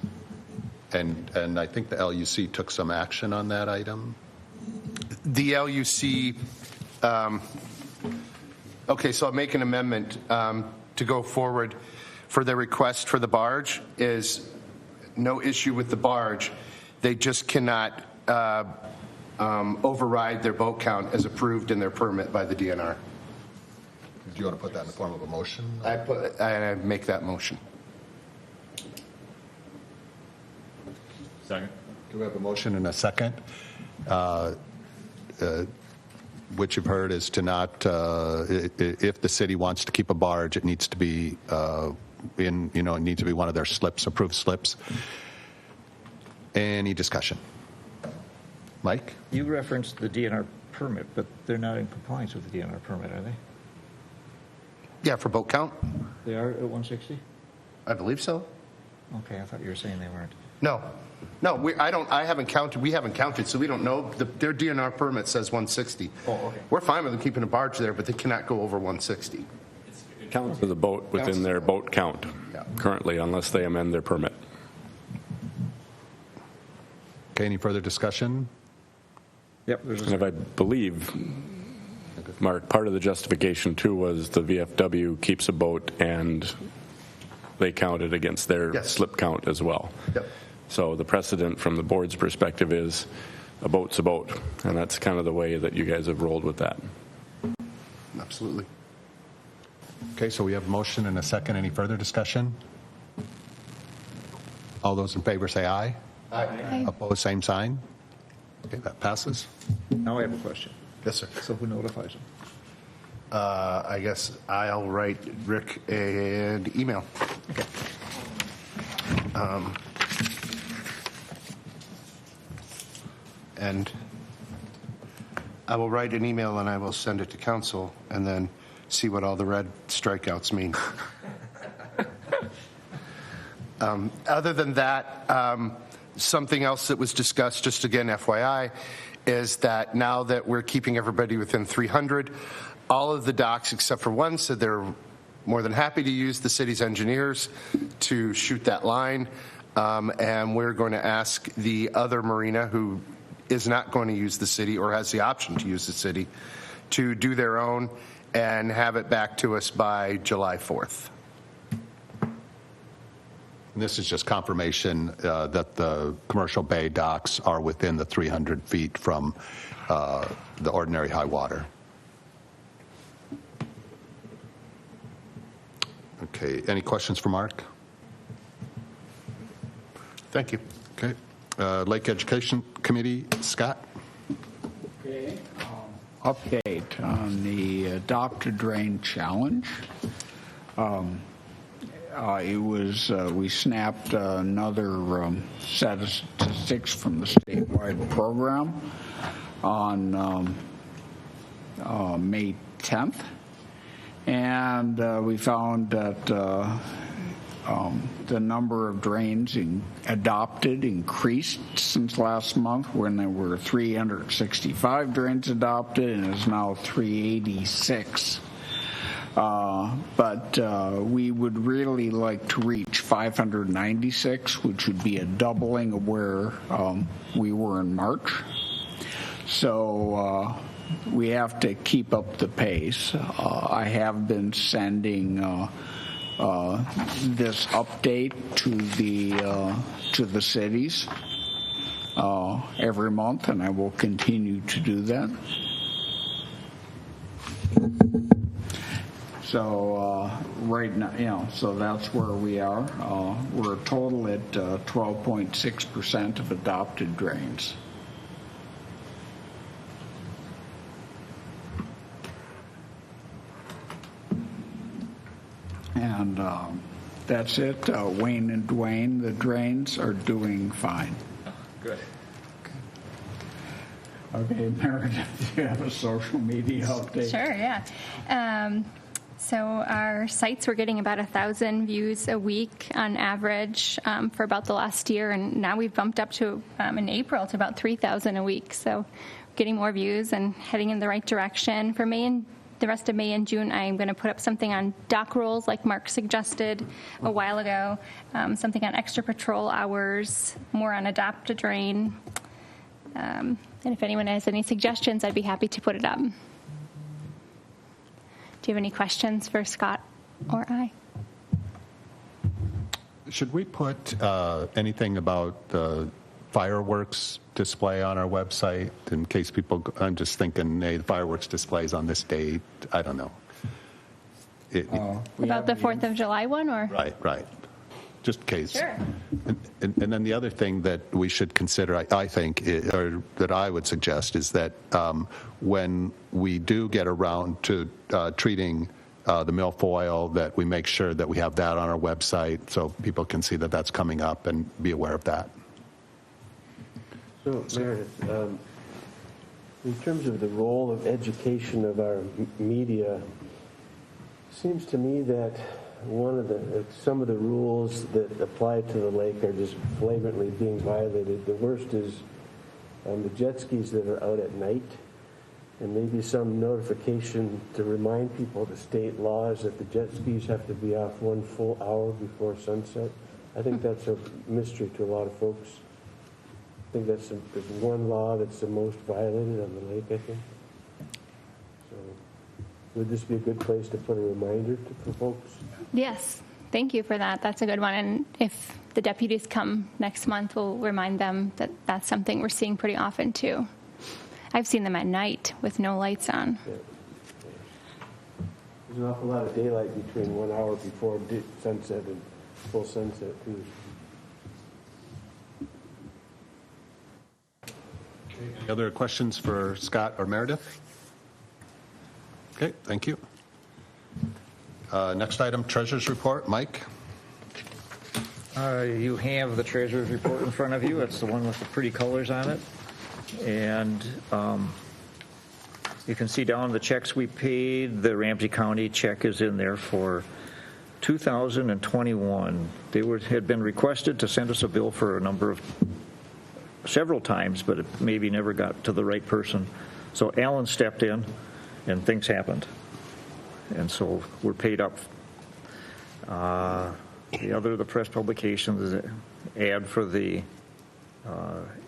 And I think the LUC took some action on that item. The LUC, okay, so I'll make an amendment to go forward for their request for the barge is no issue with the barge. They just cannot override their boat count as approved in their permit by the DNR. Do you want to put that in the form of a motion? I make that motion. Second. Do we have a motion and a second? Which you've heard is to not, if the city wants to keep a barge, it needs to be it needs to be one of their slips, approved slips. Any discussion? Mike? You referenced the DNR permit, but they're not in compliance with the DNR permit, are they? Yeah, for boat count? They are at 160? I believe so. Okay, I thought you were saying they weren't. No, I haven't counted, we haven't counted, so we don't know. Their DNR permit says 160. Oh, okay. We're fine with them keeping a barge there, but they cannot go over 160. It counts as a boat within their boat count Yeah. currently, unless they amend their permit. Okay, any further discussion? Yep, there's And if I believe, Mark, part of the justification too was the VFW keeps a boat and they count it against their Yes. slip count as well. Yep. So the precedent from the board's perspective is a boat's a boat, and that's kind of the way that you guys have rolled with that. Absolutely. Okay, so we have a motion and a second. Any further discussion? All those in favor say aye. Aye. Opposed, same sign. Okay, that passes. Now I have a question. Yes, sir. So who notifies them? I guess I'll write Rick an email. Okay. And I will write an email and I will send it to council and then see what all the red strikeouts mean. Other than that, something else that was discussed, just again FYI, is that now that we're keeping everybody within 300, all of the docks except for one said they're more than happy to use the city's engineers to shoot that line. And we're going to ask the other marina who is not going to use the city or has the option to use the city to do their own and have it back to us by July 4th. And this is just confirmation that the commercial bay docks are within the 300 feet from the ordinary high water. Okay, any questions for Mark? Thank you. Okay. Lake Education Committee, Scott? Okay. Update on the Adopt a Drain Challenge. It was, we snapped another set of statistics from the statewide program on May 10th. And we found that the number of drains adopted increased since last month when there were 365 drains adopted and is now 386. But we would really like to reach 596, which would be a doubling of where we were in March. So we have to keep up the pace. I have been sending this update to the cities every month, and I will continue to do that. So right now, so that's where we are. We're a total at 12.6% of adopted drains. And that's it. Wayne and Dwayne, the drains are doing fine. Good. Okay, Meredith, do you have a social media update? Sure, yeah. So our sites were getting about 1,000 views a week on average for about the last year, and now we've bumped up to, in April, to about 3,000 a week. So getting more views and heading in the right direction. For May and the rest of May and June, I'm going to put up something on dock rolls like Mark suggested a while ago, something on extra patrol hours, more on Adopt a Drain. And if anyone has any suggestions, I'd be happy to put it up. Do you have any questions for Scott or I? Should we put anything about the fireworks display on our website in case people, I'm just thinking, hey, the fireworks display's on this date. I don't know. About the 4th of July one, or? Right. Just in case. Sure. And then the other thing that we should consider, I think, or that I would suggest, is that when we do get around to treating the milfoil, that we make sure that we have that on our website so people can see that that's coming up and be aware of that. So, Meredith, in terms of the role of education of our media, it seems to me that some of the rules that apply to the lake are just flagrantly being violated. The worst is the jet skis that are out at night, and maybe some notification to remind people the state laws that the jet skis have to be off 1 full hour before sunset. I think that's a mystery to a lot of folks. I think that's the one law that's the most violated on the lake, I think. So would this be a good place to put a reminder for folks? Yes, thank you for that. That's a good one. And if the deputies come next month, we'll remind them that that's something we're seeing pretty often too. I've seen them at night with no lights on. Yeah. There's an awful lot of daylight between 1 hour before sunset and full sunset too. Any other questions for Scott or Meredith? Okay, thank you. Next item, Treasurer's Report. Mike? You have the treasurer's report in front of you. It's the one with the pretty colors on it. And you can see down the checks we paid. The Ramsey County check is in there for 2021. They had been requested to send us a bill for several times, but it maybe never got to the right person. So Alan stepped in, and things happened. And so we're paid up. The press publications is an ad for the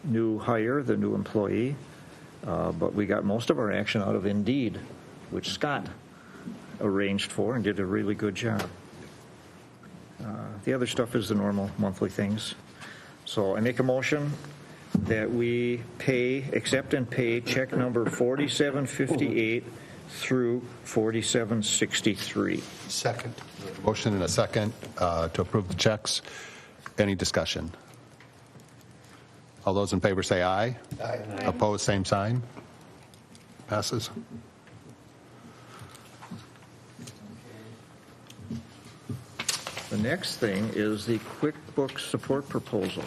new hire, the new employee. But we got most of our action out of Indeed, which Scott arranged for and did a really good job. The other stuff is the normal monthly things. So I make a motion that we accept and pay check number 4758 through 4763. Second. Motion and a second to approve the checks. Any discussion? All those in favor say aye. Aye. Opposed, same sign. Passes. The next thing is the QuickBooks support proposal,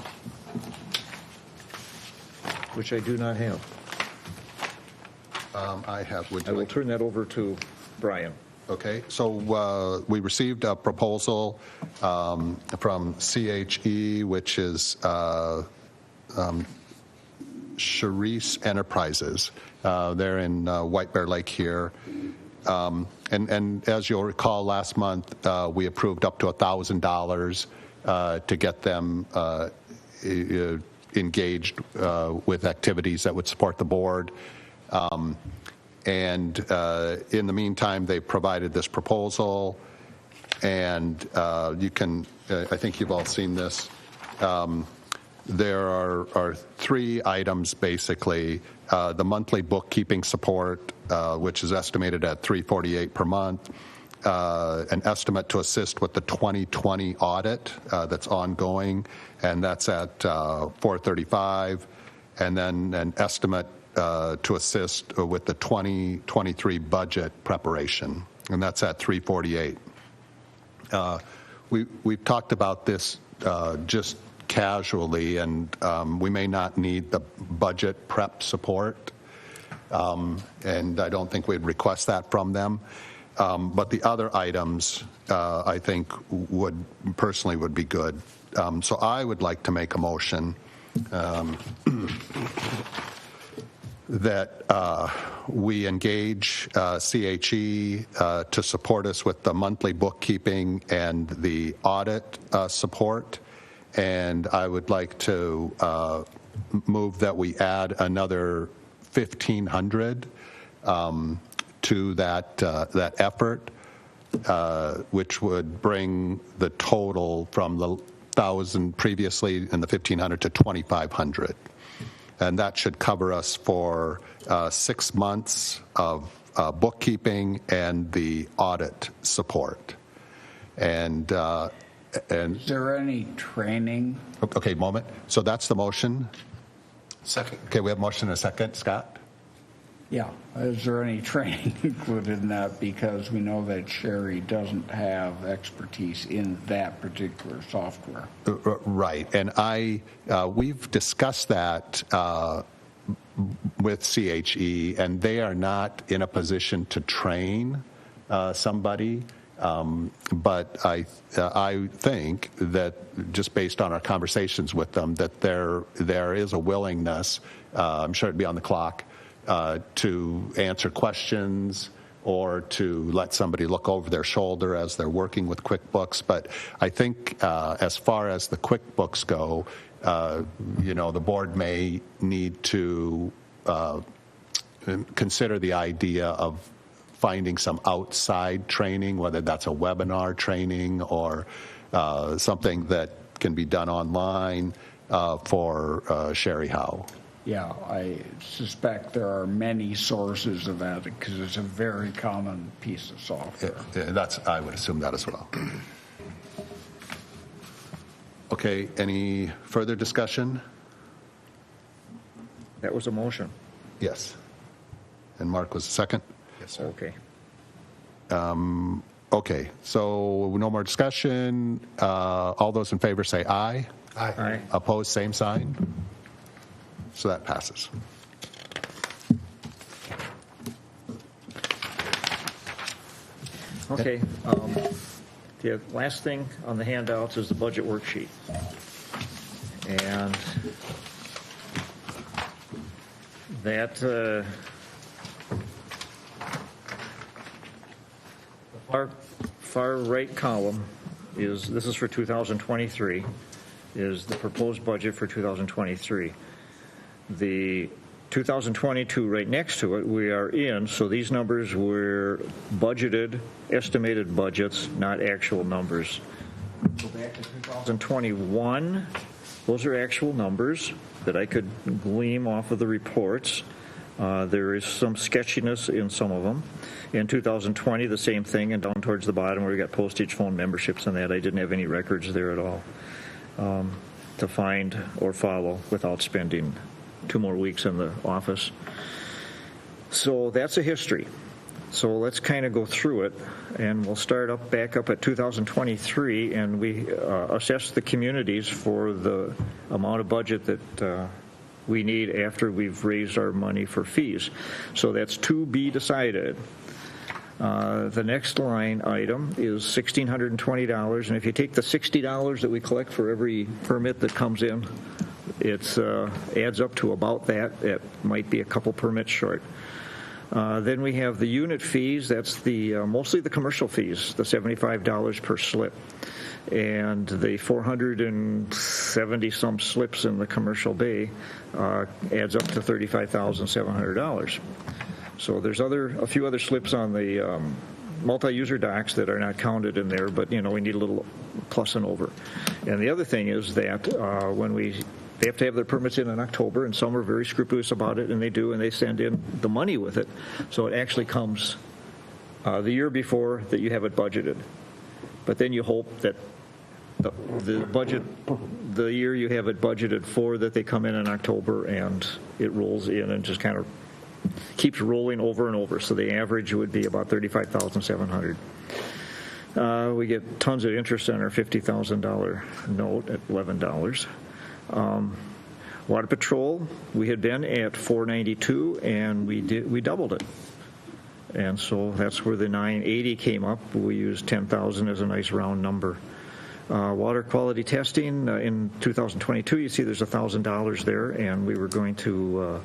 which I do not have. I have. I will turn that over to Brian. Okay, so we received a proposal from CHE, which is Charisse Enterprises. They're in White Bear Lake here. And as you'll recall, last month we approved up to $1,000 to get them engaged with activities that would support the board. And in the meantime, they provided this proposal, and you can, I think you've all seen this. There are three items, basically. The monthly bookkeeping support, which is estimated at $348 per month, an estimate to assist with the 2020 audit that's ongoing, and that's at $435, and then an estimate to assist with the 2023 budget preparation, and that's at $348. We've talked about this just casually, and we may not need the budget prep support, and I don't think we'd request that from them. But the other items, I think, would be good. So I would like to make a motion that we engage CHE to support us with the monthly bookkeeping and the audit support. And I would like to move that we add another $1,500 to that effort, which would bring the total from the $1,000 previously and the $1,500 to $2,500. And that should cover us for 6 months of bookkeeping and the audit support. And is there any training? Okay, moment. So that's the motion. Second. Okay, we have a motion and a second. Scott? Yeah. Is there any training included in that? Because we know that Sherry doesn't have expertise in that particular software. Right. And we've discussed that with CHE, and they are not in a position to train somebody. But I think that just based on our conversations with them, that there is a willingness, I'm sure it'd be on the clock, to answer questions or to let somebody look over their shoulder as they're working with QuickBooks. But I think as far as the QuickBooks go, the board may need to consider the idea of finding some outside training, whether that's a webinar training or something that can be done online for Sherry Howe. Yeah, I suspect there are many sources of that because it's a very common piece of software. I would assume that as well. Okay, any further discussion? That was a motion. Yes. And Mark was the second? Yes, sir. Okay. Okay, so no more discussion. All those in favor say aye. Aye. Aye. Opposed, same sign. So that passes. Okay. The last thing on the handouts is the budget worksheet. And that far right column this is for 2023, is the proposed budget for 2023. The 2022 right next to it, we are in, so these numbers were budgeted, estimated budgets, not actual numbers. Go back to 2021, those are actual numbers that I could glean off of the reports. There is some sketchiness in some of them. In 2020, the same thing, and down towards the bottom where we got postage, phone memberships and that, I didn't have any records there at all to find or follow without spending 2 more weeks in the office. So that's a history. So let's kind of go through it, and we'll start back up at 2023, and we assess the communities for the amount of budget that we need after we've raised our money for fees. So that's to be decided. The next line item is $1,620, and if you take the $60 that we collect for every permit that comes in, it adds up to about that. It might be a couple permits short. Then we have the unit fees. That's mostly the commercial fees, the $75 per slip. And the 470 some slips in the commercial bay adds up to $35,700. So there's a few other slips on the multi-user docks that are not counted in there, but we need a little plus and over. And the other thing is that they have to have their permits in October, and some are very scrupulous about it, and they do, and they send in the money with it. So it actually comes the year before that you have it budgeted. But then you hope that the year you have it budgeted for, that they come in October, and it rolls in and just kind of keeps rolling over and over. So the average would be about $35,700. We get tons of interest on our $50,000 note at $11. Water Patrol, we had been at $492, and we doubled it. And so that's where the $980 came up. We used $10,000 as a nice round number. Water quality testing in 2022, you see there's $1,000 there, and we were going to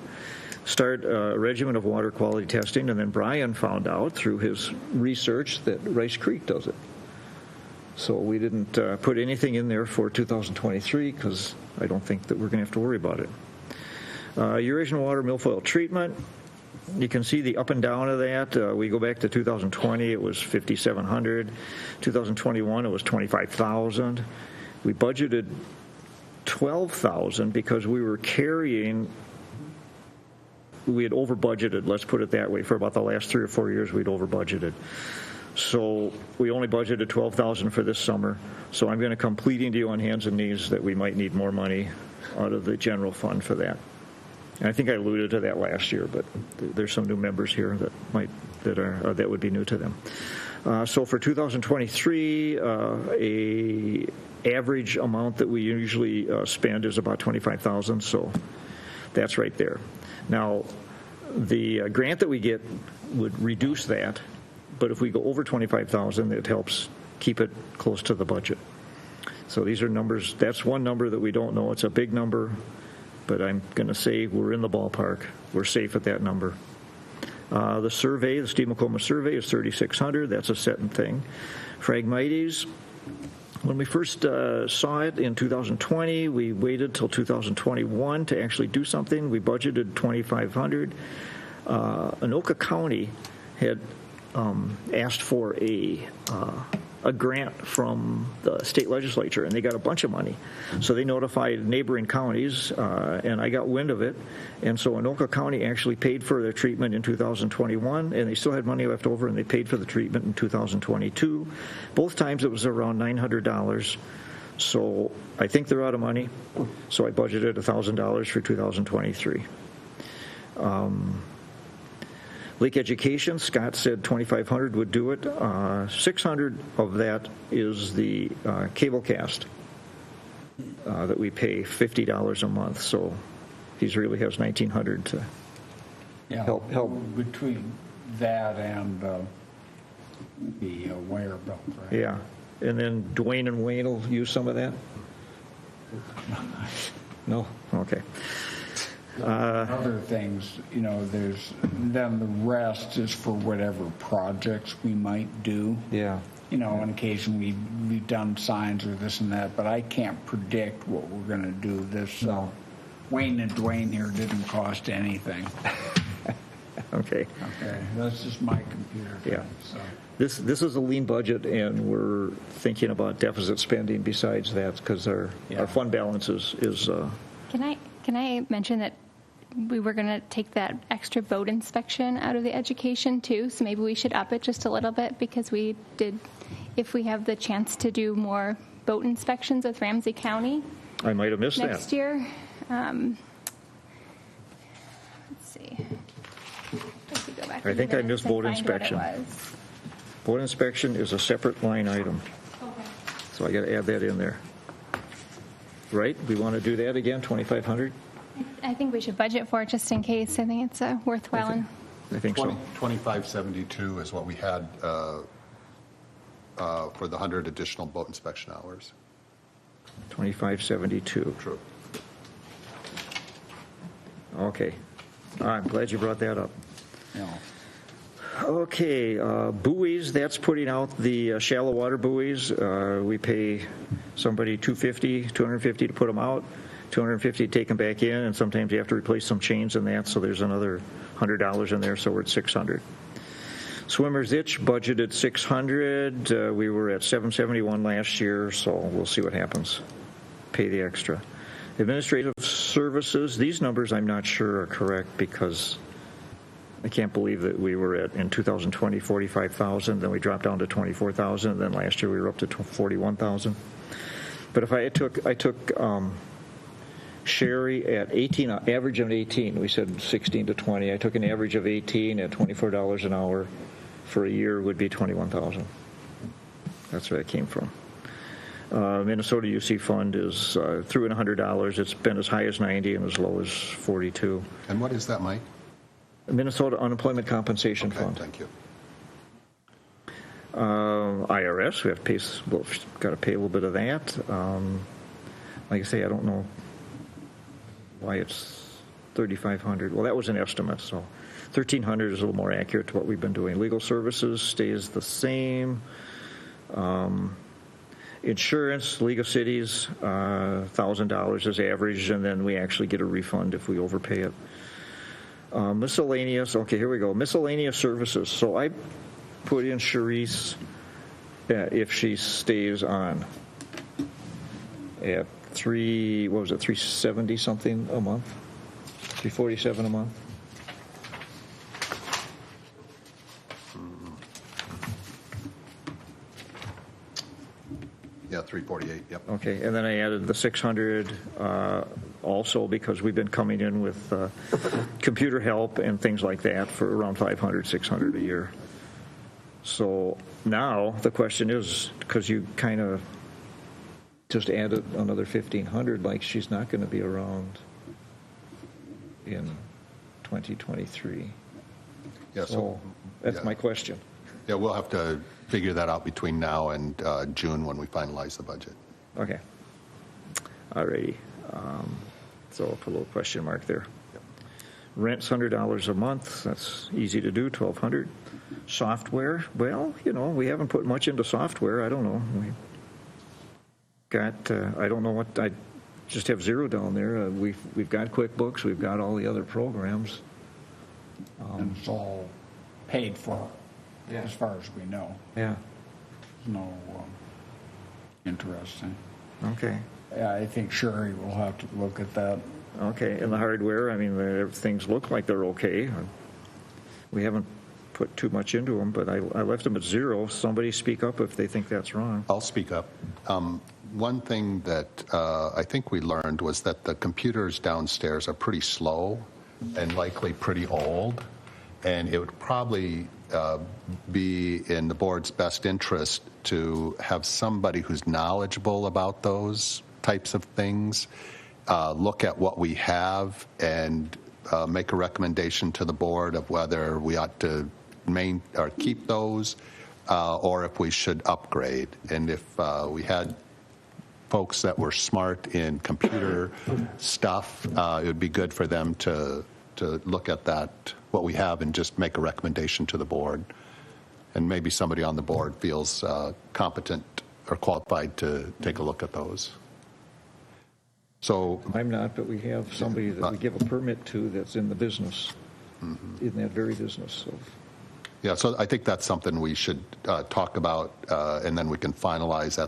start a regimen of water quality testing, and then Brian found out through his research that Rice Creek does it. So we didn't put anything in there for 2023 because I don't think that we're going to have to worry about it. Eurasian water milfoil treatment, you can see the up and down of that. We go back to 2020, it was $5,700. 2021, it was $25,000. We budgeted $12,000 because we had over budgeted, let's put it that way. For about the last 3 or 4 years, we'd over budgeted. So we only budgeted $12,000 for this summer. So I'm going to come pleading to you on hands and knees that we might need more money out of the general fund for that. And I think I alluded to that last year, but there's some new members here that would be new to them. So for 2023, a average amount that we usually spend is about $25,000. So that's right there. Now, the grant that we get would reduce that but if we go over 25,000, it helps keep it close to the budget. So these are numbers, that's one number that we don't know. It's a big number, but I'm going to say we're in the ballpark. We're safe at that number. The survey, the Steve McComa survey is 3,600. That's a set thing. Phragmites, when we first saw it in 2020, we waited till 2021 to actually do something. We budgeted 2,500. Anoka County had asked for a grant from the state legislature, and they got a bunch of money. So they notified neighboring counties, and I got wind of it. And so Anoka County actually paid for their treatment in 2021, and they still had money left over, and they paid for the treatment in 2022. Both times it was around $900. So I think they're out of money. So I budgeted $1,000 for 2023. Lake Education, Scott said 2,500 would do it. 600 of that is the cable cast that we pay $50 a month. So he really has 1,900 to help. Between that and the wire belt, right? Yeah. And then Dwayne and Wayne will use some of that? No? Okay. Other things, there's then the rest is for whatever projects we might do. Yeah. On occasion we've done signs or this and that, but I can't predict what we're going to do. This Wayne and Dwayne here didn't cost anything. Okay. That's just my computer. Yeah. So. This is a lean budget, and we're thinking about deficit spending besides that because our fund balance is. Can I mention that we were going to take that extra boat inspection out of the education too? So maybe we should up it just a little bit because we did, if we have the chance to do more boat inspections with Ramsey County. I might have missed next year. Let's see. If we go back I think I missed boat and find what it inspection. was. Boat inspection is a separate line item. Okay. So I got to add that in there. Right? We want to do that again, 2,500? I think we should budget for it just in case. I think it's worthwhile. I think so. 2572 is what we had for the 100 additional boat inspection hours. 2,572. True. Okay. I'm glad you brought that up. Yeah. Okay, buoys, that's putting out the shallow water buoys. We pay somebody $250 to put them out, $250 to take them back in, and sometimes you have to replace some chains in that, so there's another $100 in there, so we're at $600. Swimmer's Itch budgeted $600. We were at $771 last year, so we'll see what happens. Pay the extra. Administrative services, these numbers I'm not sure are correct because I can't believe that we were at, in 2020, 45,000, then we dropped down to 24,000, and then last year we were up to 41,000. But if I took Sherry at 18, average of 18, we said 16 to 20. I took an average of 18 at $24 an hour for a year would be 21,000. That's where that came from. Minnesota UC Fund is threw in $100. It's been as high as 90 and as low as 42. And what is that, Mike? Minnesota Unemployment Compensation Fund. Thank you. IRS, we have to pay. Well, got to pay a little bit of that. Like I say, I don't know why it's 3,500. Well, that was an estimate, so 1,300 is a little more accurate to what we've been doing. Legal services stays the same. Insurance, League of Cities, $1,000 is average, and then we actually get a refund if we overpay it. Miscellaneous, okay, here we go. Miscellaneous services. So I put in Charisse if she stays on at 370 something a month? 347 a month? Yeah, 348, yep. Okay, and then I added the 600 also because we've been coming in with computer help and things like that for around 500, 600 a year. So now the question is, because you kind of just added another 1,500, like she's not going to be around in 2023. Yeah, So that's yeah. my question. Yeah, we'll have to figure that out between now and June when we finalize the budget. Okay. All righty. So I'll put a little question mark there. Rent's $100 a month. That's easy to do, $1,200. Software, well, we haven't put much into software. I don't know. We got, I don't know what, I just have zero down there. We've got QuickBooks. We've got all the other programs. And it's all paid for, as far as we know. Yeah. No interesting. Okay. Yeah, I think Sherry will have to look at that. Okay. And the hardware, I mean, things look like they're okay. We haven't put too much into them, but I left them at zero. Somebody speak up if they think that's wrong. I'll speak up. One thing that I think we learned was that the computers downstairs are pretty slow and likely pretty old, and it would probably be in the board's best interest to have somebody who's knowledgeable about those types of things look at what we have and make a recommendation to the board of whether we ought to keep those or if we should upgrade. And if we had folks that were smart in computer stuff, it would be good for them to look at that, what we have, and just make a recommendation to the board. And maybe somebody on the board feels competent or qualified to take a look at those. So I'm not, but we have somebody that we give a permit to that's in the business, in that very business. So. Yeah, so I think that's something we should talk about, and then we can finalize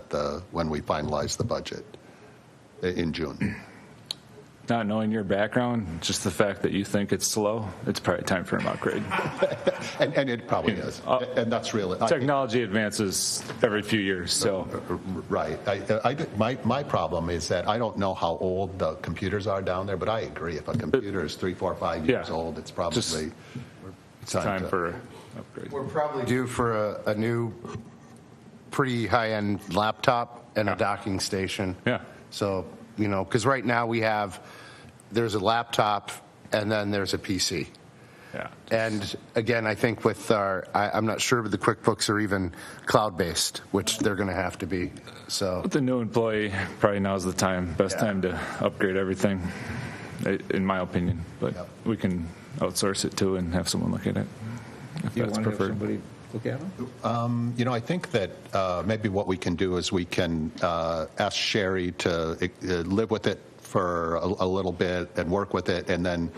when we finalize the budget in June. Not knowing your background, just the fact that you think it's slow, it's probably time for an upgrade. and it probably is. And that's really... Technology advances every few years, so... Right. My problem is that I don't know how old the computers are down there, but I agree. If a computer is 3, 4, 5 years old, it's probably time for an upgrade. We're probably due for a new, pretty high-end laptop and a docking station. Yeah. So, because right now there's a laptop and then there's a PC. Yeah. And again, I think with I'm not sure if the QuickBooks are even cloud-based, which they're going to have to be. So With the new employee, probably now's the best time to upgrade everything, in my opinion. But we can outsource it too and have someone look at it if You that's want to have preferred. somebody look at them? I think that maybe what we can do is we can ask Sherry to live with it for a little bit and work with it, and then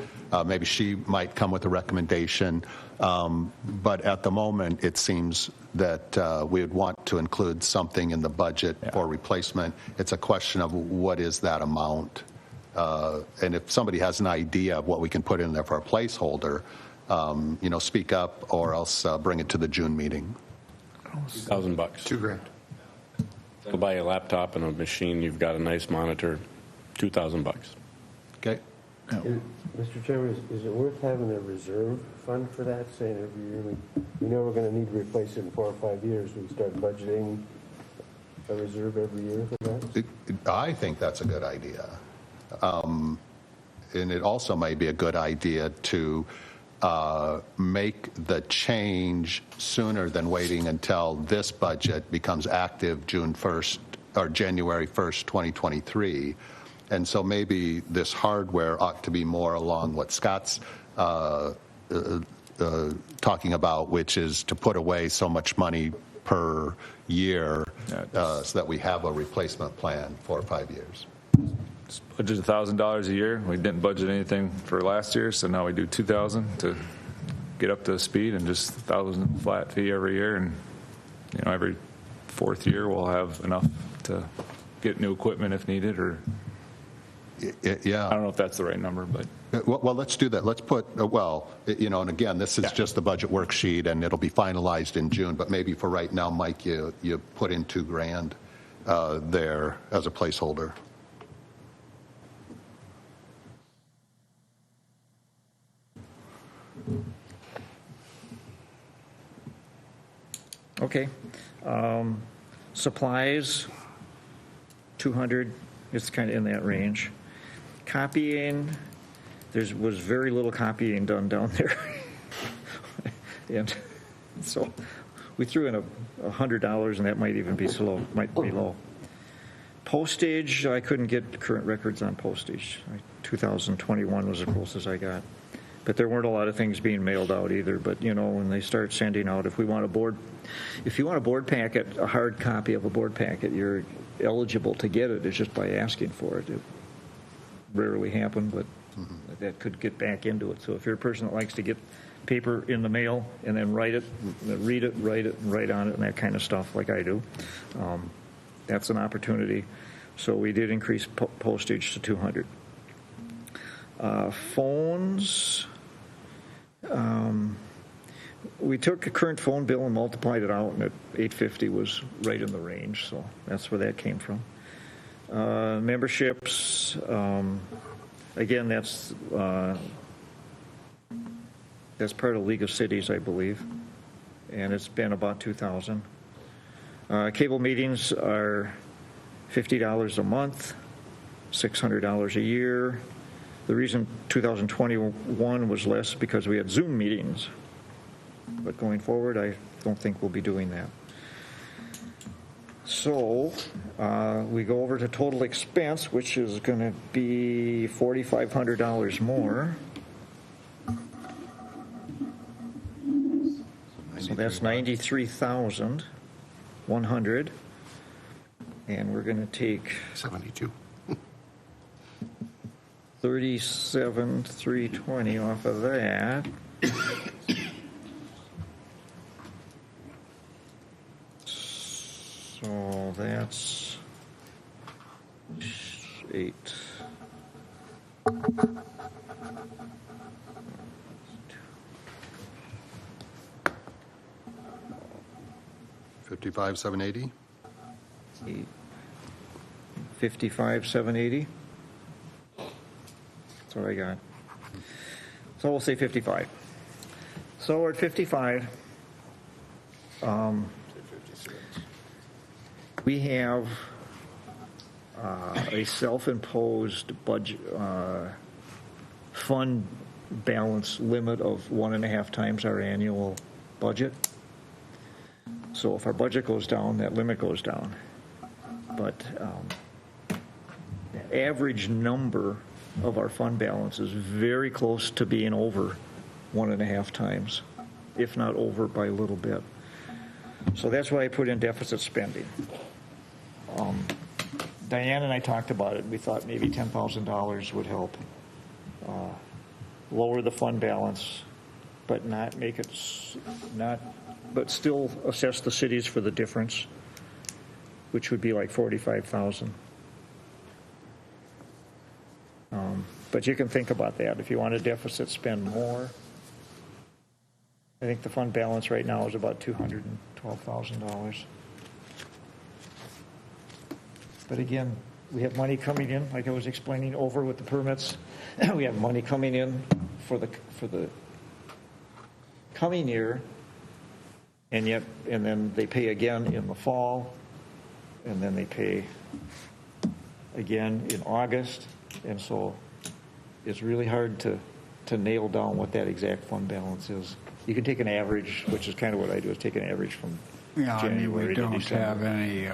maybe she might come with a recommendation. But at the moment, it seems that we would want to include something in the budget for replacement. It's a question of what is that amount. And if somebody has an idea of what we can put in there for a placeholder, speak up, or else bring it to the June meeting. $1,000. $2,000. Go buy a laptop and a machine. You've got a nice monitor. $2,000. Okay. Mr. Chairman, is it worth having a reserve fund for that, saying every year we know we're going to need to replace it in 4 or 5 years, we start budgeting a reserve every year for that? I think that's a good idea. And it also may be a good idea to make the change sooner than waiting until this budget becomes active June 1st or January 1st, 2023. And so maybe this hardware ought to be more along what Scott's talking about, which is to put away so much money per year so that we have a replacement plan 4 or 5 years. Budget $1,000 a year. We didn't budget anything for last year, so now we do $2,000 to get up to speed, and just $1,000 flat fee every year. And every 4th year we'll have enough to get new equipment if needed. Or yeah, I don't know if that's the right number, but well, let's do that. Let's put and again, this is just the budget worksheet, and it'll be finalized in June. But maybe for right now, Mike, you put in $2,000 there as a placeholder. Okay. Supplies, 200, it's kind of in that range. Copying, was very little copying done down there. And so We threw in $100, and that might even be might be low. Postage, I couldn't get current records on postage. 2021 was the closest I got. But there weren't a lot of things being mailed out either. But, when they start sending out, if you want a board packet, a hard copy of a board packet, you're eligible to get it. It's just by asking for it. It rarely happened, but that could get back into it. So if you're a person that likes to get paper in the mail and then read it, write it, and write on it, and that kind of stuff like I do, that's an opportunity. So we did increase postage to 200. Phones, we took a current phone bill and multiplied it out, and at $850 was right in the range. So that's where that came from. Memberships, again, that's part of League of Cities, I believe, and it's been about 2,000. Cable meetings are $50 a month, $600 a year. The reason 2021 was less because we had Zoom meetings, but going forward, I don't think we'll be doing that. So we go over to total expense, which is going to be $4,500 more. So that's $93,100, and we're going to take 72. 37,320 off of that. So that's 8. 55,780. 55,780. That's what I got. So we'll say 55. So we're at 55. We have a self-imposed budget fund balance limit of 1.5 times our annual budget. So if our budget goes down, that limit goes down. But the average number of our fund balance is very close to being over 1.5 times, if not over by a little bit. So that's why I put in deficit spending. Diane and I talked about it. We thought maybe $10,000 would help lower the fund balance, but not make it but still assess the cities for the difference, which would be like $45,000. But you can think about that. If you want a deficit spend more, I think the fund balance right now is about $212,000. But again, we have money coming in, like I was explaining over with the permits. We have money coming in for the coming year, and then they pay again in the fall, and then they pay again in August, and so it's really hard to nail down what that exact fund balance is. You can take an average, which is kind of what I do, is take an average from January we to don't December. have any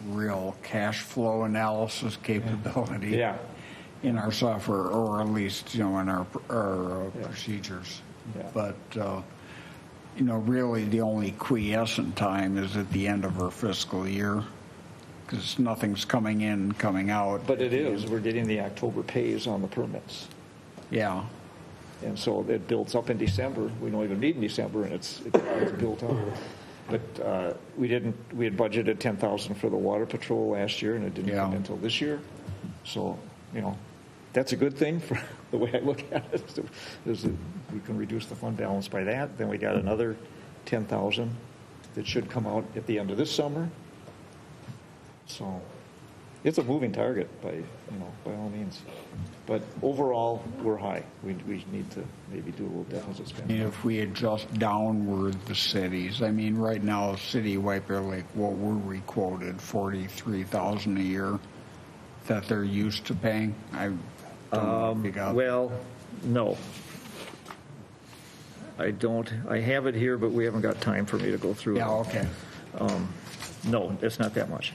real cash flow analysis capability in our software, or at least in our procedures. Yeah. But really the only quiescent time is at the end of our fiscal year, because nothing's coming in, coming out. But it is. We're getting the October pays on the permits. Yeah. And so it builds up in December. We don't even meet in December, and it's built up. But we had budgeted $10,000 for the water patrol last year, and it didn't come until this year. So, that's a good thing for the way I look at it. Is that we can reduce the fund balance by that. Then we got another $10,000 that should come out at the end of this summer. So it's a moving target by all means. But overall, we're high. We need to maybe do a little deficit spending. If we adjust downward the cities, right now, City White Bear Lake, what were we quoted, $43,000 a year that they're used to paying? I don't know if you got well, no. I have it here, but we haven't got time for me to go through it. Yeah, okay. No, it's not that much.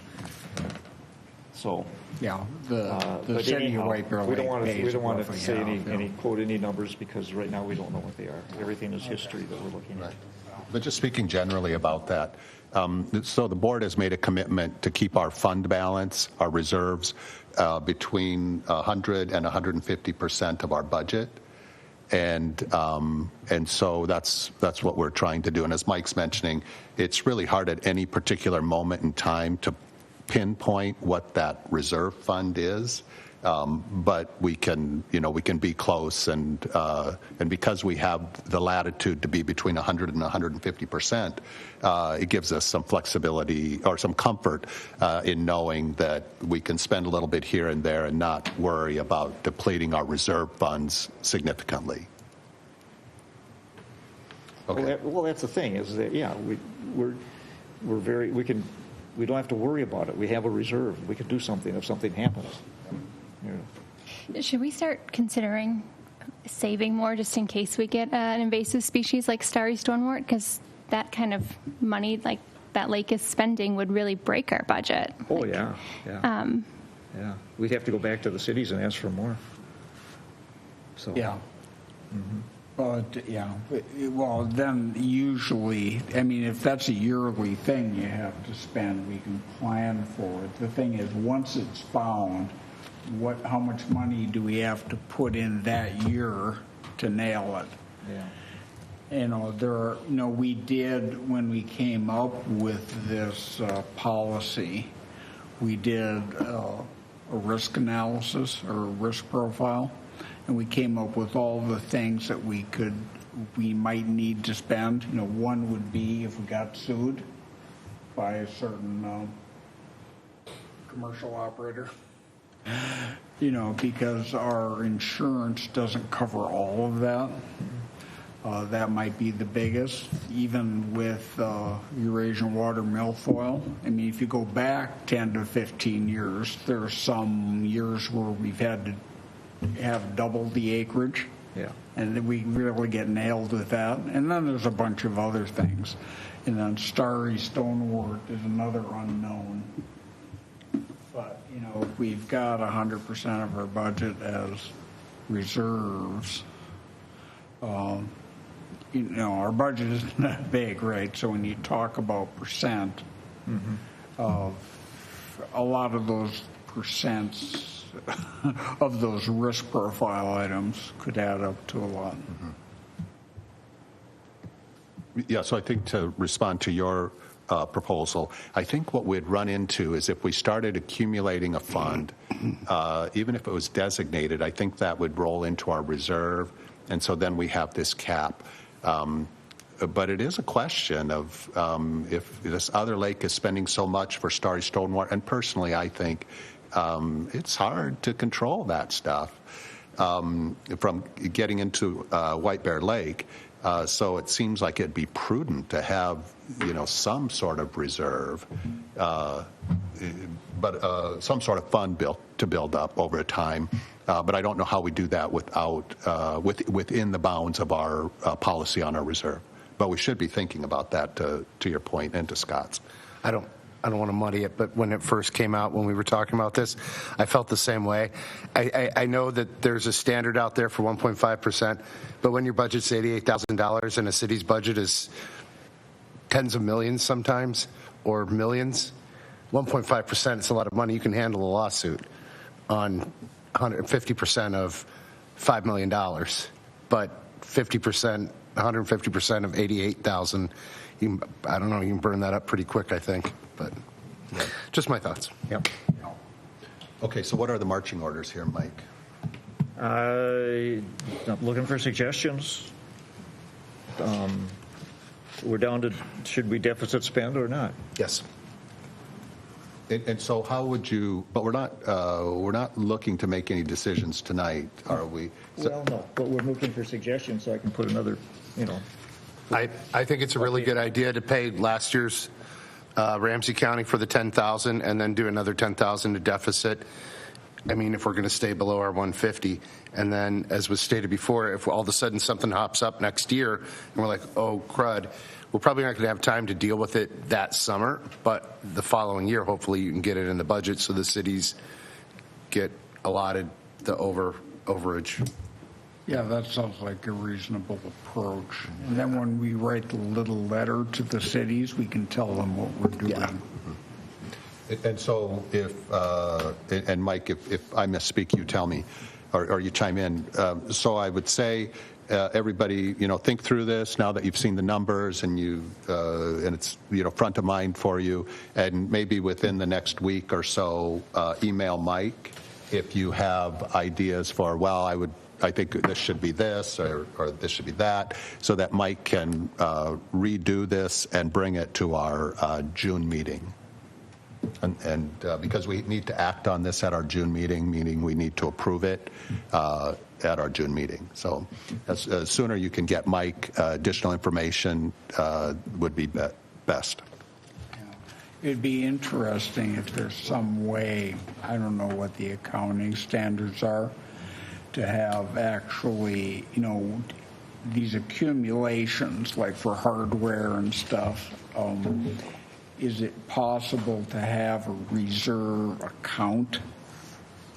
So. Yeah, the But city of anyhow, White Bear we don't Lake want to, pays we don't want to roughly say half, any quote any numbers because right now we don't know what they are. Everything is history that we're looking at. But just speaking generally about that, so the board has made a commitment to keep our fund balance, our reserves, between 100 and 150% of our budget. And so that's what we're trying to do. And as Mike's mentioning, it's really hard at any particular moment in time to pinpoint what that reserve fund is. But we can be close, and because we have the latitude to be between 100 and 150%, it gives us some flexibility or some comfort in knowing that we can spend a little bit here and there and not worry about depleting our reserve funds significantly. Okay. Well, that's the thing is that we don't have to worry about it. We have a reserve. We can do something if something happens. Yeah. Should we start considering saving more just in case we get an invasive species like starry stonewort? Because that kind of money like that lake is spending would really break our budget. Oh, yeah. Yeah. We'd have to go back to the cities and ask for more. So. Yeah. Mm-hmm. Well, then usually, I mean, if that's a yearly thing you have to spend, we can plan for it. The thing is, once it's found, how much money do we have to put in that year to nail it? Yeah. We did, when we came up with this policy, we did a risk analysis or a risk profile. And we came up with all the things that we might need to spend. One would be if we got sued by a certain commercial operator. Because our insurance doesn't cover all of that. That might be the biggest, even with Eurasian water milfoil. I mean, if you go back 10 to 15 years, there are some years where we've had to have double the acreage. Yeah. And then we really get nailed with that. And then there's a bunch of other things. And then starry stonewort is another unknown. But, if we've got 100% of our budget as reserves, our budget isn't that big, right? So when you talk about percent, of a lot of those percents of those risk profile items could add up to a lot. Mm-hmm. Yeah, so I think to respond to your proposal, I think what we'd run into is if we started accumulating a fund, even if it was designated, I think that would roll into our reserve, and so then we have this cap. But it is a question of if this other lake is spending so much for starry stonewort, and personally I think it's hard to control that stuff from getting into White Bear Lake. So it seems like it'd be prudent to have, some sort of reserve, but some sort of fund to build up over time. But I don't know how we do that within the bounds of our policy on our reserve. But we should be thinking about that to your point and to Scott's. I don't want to muddy it, but when it first came out, when we were talking about this, I felt the same way. I know that there's a standard out there for 1.5%, but when your budget's $88,000 and a city's budget is tens of millions sometimes, or millions, 1.5% is a lot of money. You can handle a lawsuit on 150% of $5 million, but 50%, 150% of 88,000, I don't know, you can burn that up pretty quick, I think, but just my thoughts. Yep. Okay, so what are the marching orders here, Mike? I'm looking for suggestions. We're down to, should we deficit spend or not? Yes. And so how would you, but we're not looking to make any decisions tonight, are we? Well, no, but we're looking for suggestions so I can put another, I think it's a really good idea to pay last year's Ramsey County for the $10,000 and then do another $10,000 to deficit. I mean, if we're going to stay below our 150, and then, as was stated before, if all of a sudden something hops up next year and we're like, oh, crud, we're probably not going to have time to deal with it that summer, but the following year, hopefully you can get it in the budget so the cities get allotted the overage. Yeah, that sounds like a reasonable approach. And then when we write the little letter to the cities, we can tell them what we're doing. Yeah. And so if, and Mike, if I misspeak, you tell me, or you chime in. So I would say, everybody, think through this now that you've seen the numbers and and it's, front of mind for you. And maybe within the next week or so, email Mike if you have ideas for, I think this should be this or this should be that, so that Mike can redo this and bring it to our June meeting. And because we need to act on this at our June meeting, meaning we need to approve it at our June meeting. So as sooner you can get Mike additional information would be best. It'd be interesting if there's some way, I don't know what the accounting standards are, to have actually, these accumulations, like for hardware and stuff. Is it possible to have a reserve account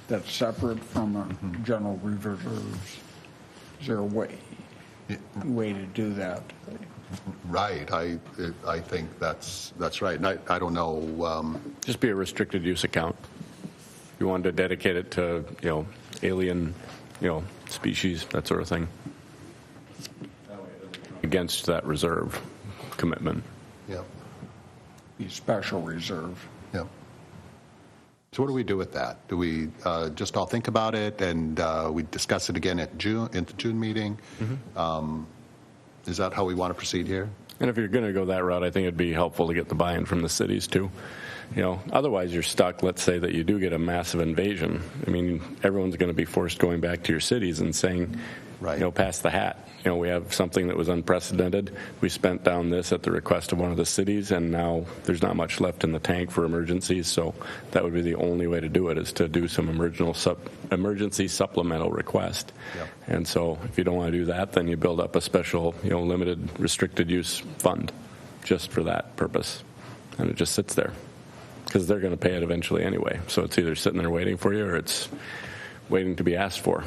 that's separate from a general reserves? Is there a way to do that? Right. I think that's right. And I don't know. Just be a restricted use account. You wanted to dedicate it to, alien, species, that sort of thing, against that reserve commitment. Yeah. Be special reserve. Yeah. So what do we do with that? Do we just all think about it and we discuss it again at the June meeting? Mm-hmm. Is that how we want to proceed here? And if you're going to go that route, I think it'd be helpful to get the buy-in from the cities too. Otherwise you're stuck. Let's say that you do get a massive invasion. I mean, everyone's going to be forced going back to your cities and saying, right, pass the hat. We have something that was unprecedented. We spent down this at the request of one of the cities, and now there's not much left in the tank for emergencies. So that would be the only way to do it, is to do some emergency supplemental request. Yep. And so if you don't want to do that, then you build up a special, limited restricted use fund just for that purpose. And it just sits there because they're going to pay it eventually anyway. So it's either sitting there waiting for you or it's waiting to be asked for.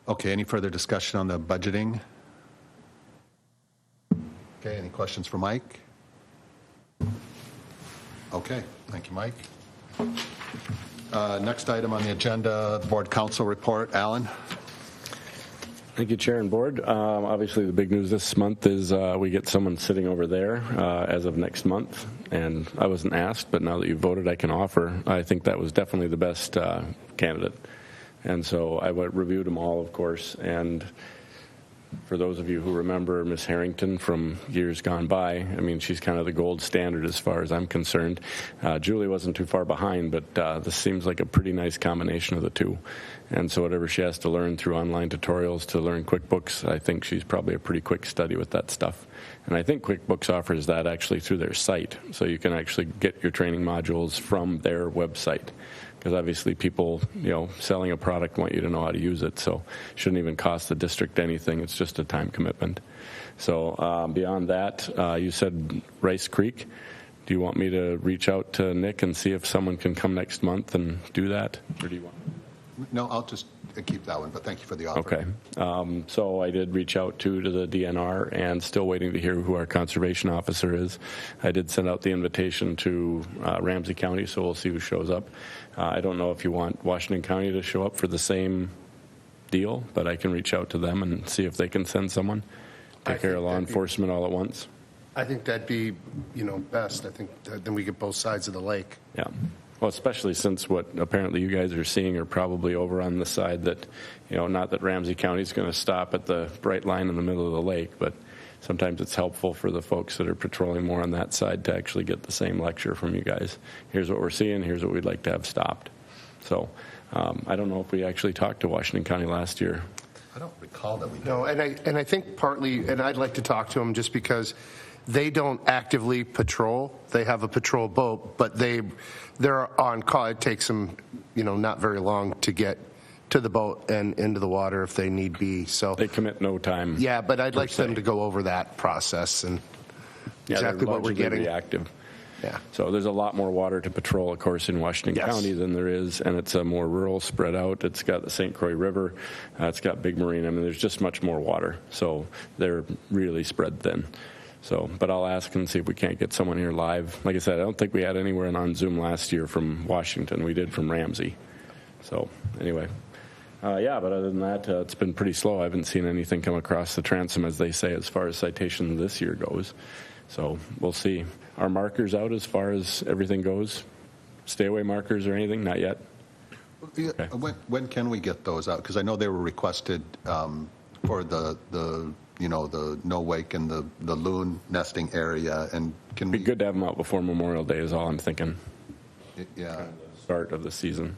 Okay, any further discussion on the budgeting? Okay, any questions for Mike? Okay, thank you, Mike. Next item on the agenda, Board Council report. Alan? Thank you, Chair and Board. Obviously, the big news this month is we get someone sitting over there as of next month. And I wasn't asked, but now that you've voted, I can offer. I think that was definitely the best candidate. And so I reviewed them all, of course. And for those of you who remember Miss Harrington from years gone by, I mean, she's kind of the gold standard as far as I'm concerned. Julie wasn't too far behind, but this seems like a pretty nice combination of the two. And so whatever she has to learn through online tutorials to learn QuickBooks, I think she's probably a pretty quick study with that stuff. And I think QuickBooks offers that actually through their site. So you can actually get your training modules from their website. Because obviously people, selling a product want you to know how to use it. So it shouldn't even cost the district anything. It's just a time commitment. So beyond that, you said Rice Creek. Do you want me to reach out to Nick and see if someone can come next month and do that? Or do you want? No, I'll just keep that one, but thank you for the offer. Okay. So I did reach out to the DNR and still waiting to hear who our conservation officer is. I did send out the invitation to Ramsey County, so we'll see who shows up. I don't know if you want Washington County to show up for the same deal, but I can reach out to them and see if they can send someone. Take care of law enforcement all at once. I think that'd be, best. I think then we get both sides of the lake. Yeah. Well, especially since what apparently you guys are seeing are probably over on the side that, not that Ramsey County is going to stop at the bright line in the middle of the lake, but sometimes it's helpful for the folks that are patrolling more on that side to actually get the same lecture from you guys. Here's what we're seeing. Here's what we'd like to have stopped. So I don't know if we actually talked to Washington County last year. I don't recall that we did. No, and I think partly, and I'd like to talk to them just because They don't actively patrol. They have a patrol boat, but they're on call. It takes them, not very long to get to the boat and into the water if they need be. So They commit no time. yeah, but I'd per like them se. to go over that process and Yeah, they're exactly what we're largely getting. reactive. Yeah. So there's a lot more water to patrol, of course, in Washington Yes. County than there is, and it's a more rural spread out. It's got the St. Croix River, it's got Big Marine. I mean, there's just much more water, so they're really spread thin. So, but I'll ask and see if we can't get someone here live. Like I said, I don't think we had anywhere on Zoom last year from Washington. We did from Ramsey. So anyway, yeah. But other than that, it's been pretty slow. I haven't seen anything come across the transom, as they say, as far as citations this year goes. So we'll see. Are markers out as far as everything goes? Stay away markers or anything? Not yet. Yeah, when can we get those out? Because I know they were requested for the no wake and the loon nesting area. And can Be we? good to have them out before Memorial Day is all I'm thinking. Yeah. Start of the season.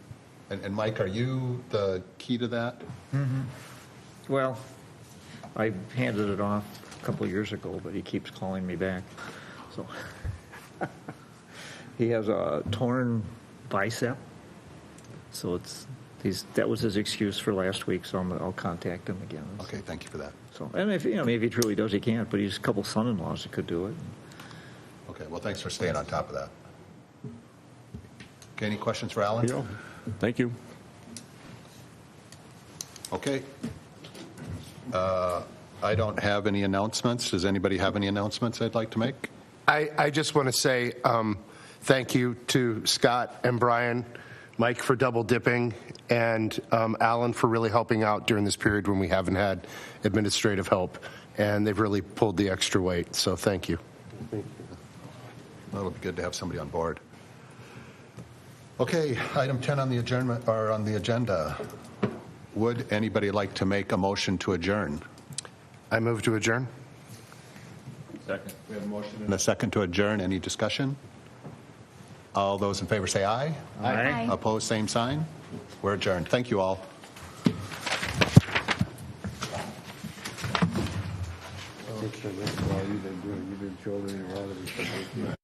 And Mike, are you the key to that? Well, I handed it off a couple of years ago, but he keeps calling me back. So he has a torn bicep. So that was his excuse for last week. So I'll contact him again. Okay, thank you for that. So, and if maybe he truly does, he can't. But he's a couple son-in-laws that could do it. Okay, well, thanks for staying on top of that. Okay, any questions for Alan? Thank you. Okay. I don't have any announcements. Does anybody have any announcements they'd like to make? I just want to say thank you to Scott and Brian, Mike for double dipping, and Alan for really helping out during this period when we haven't had administrative help, and they've really pulled the extra weight. So thank you. Well, it'll be good to have somebody on board. Okay, item 10 on the adjournment or on the agenda. Would anybody like to make a motion to adjourn? I move to adjourn. Second. We have a motion and a second to adjourn. Any discussion? All those in favor say aye. Aye. Opposed, same sign. We're adjourned. Thank you all. You've been children and relatives.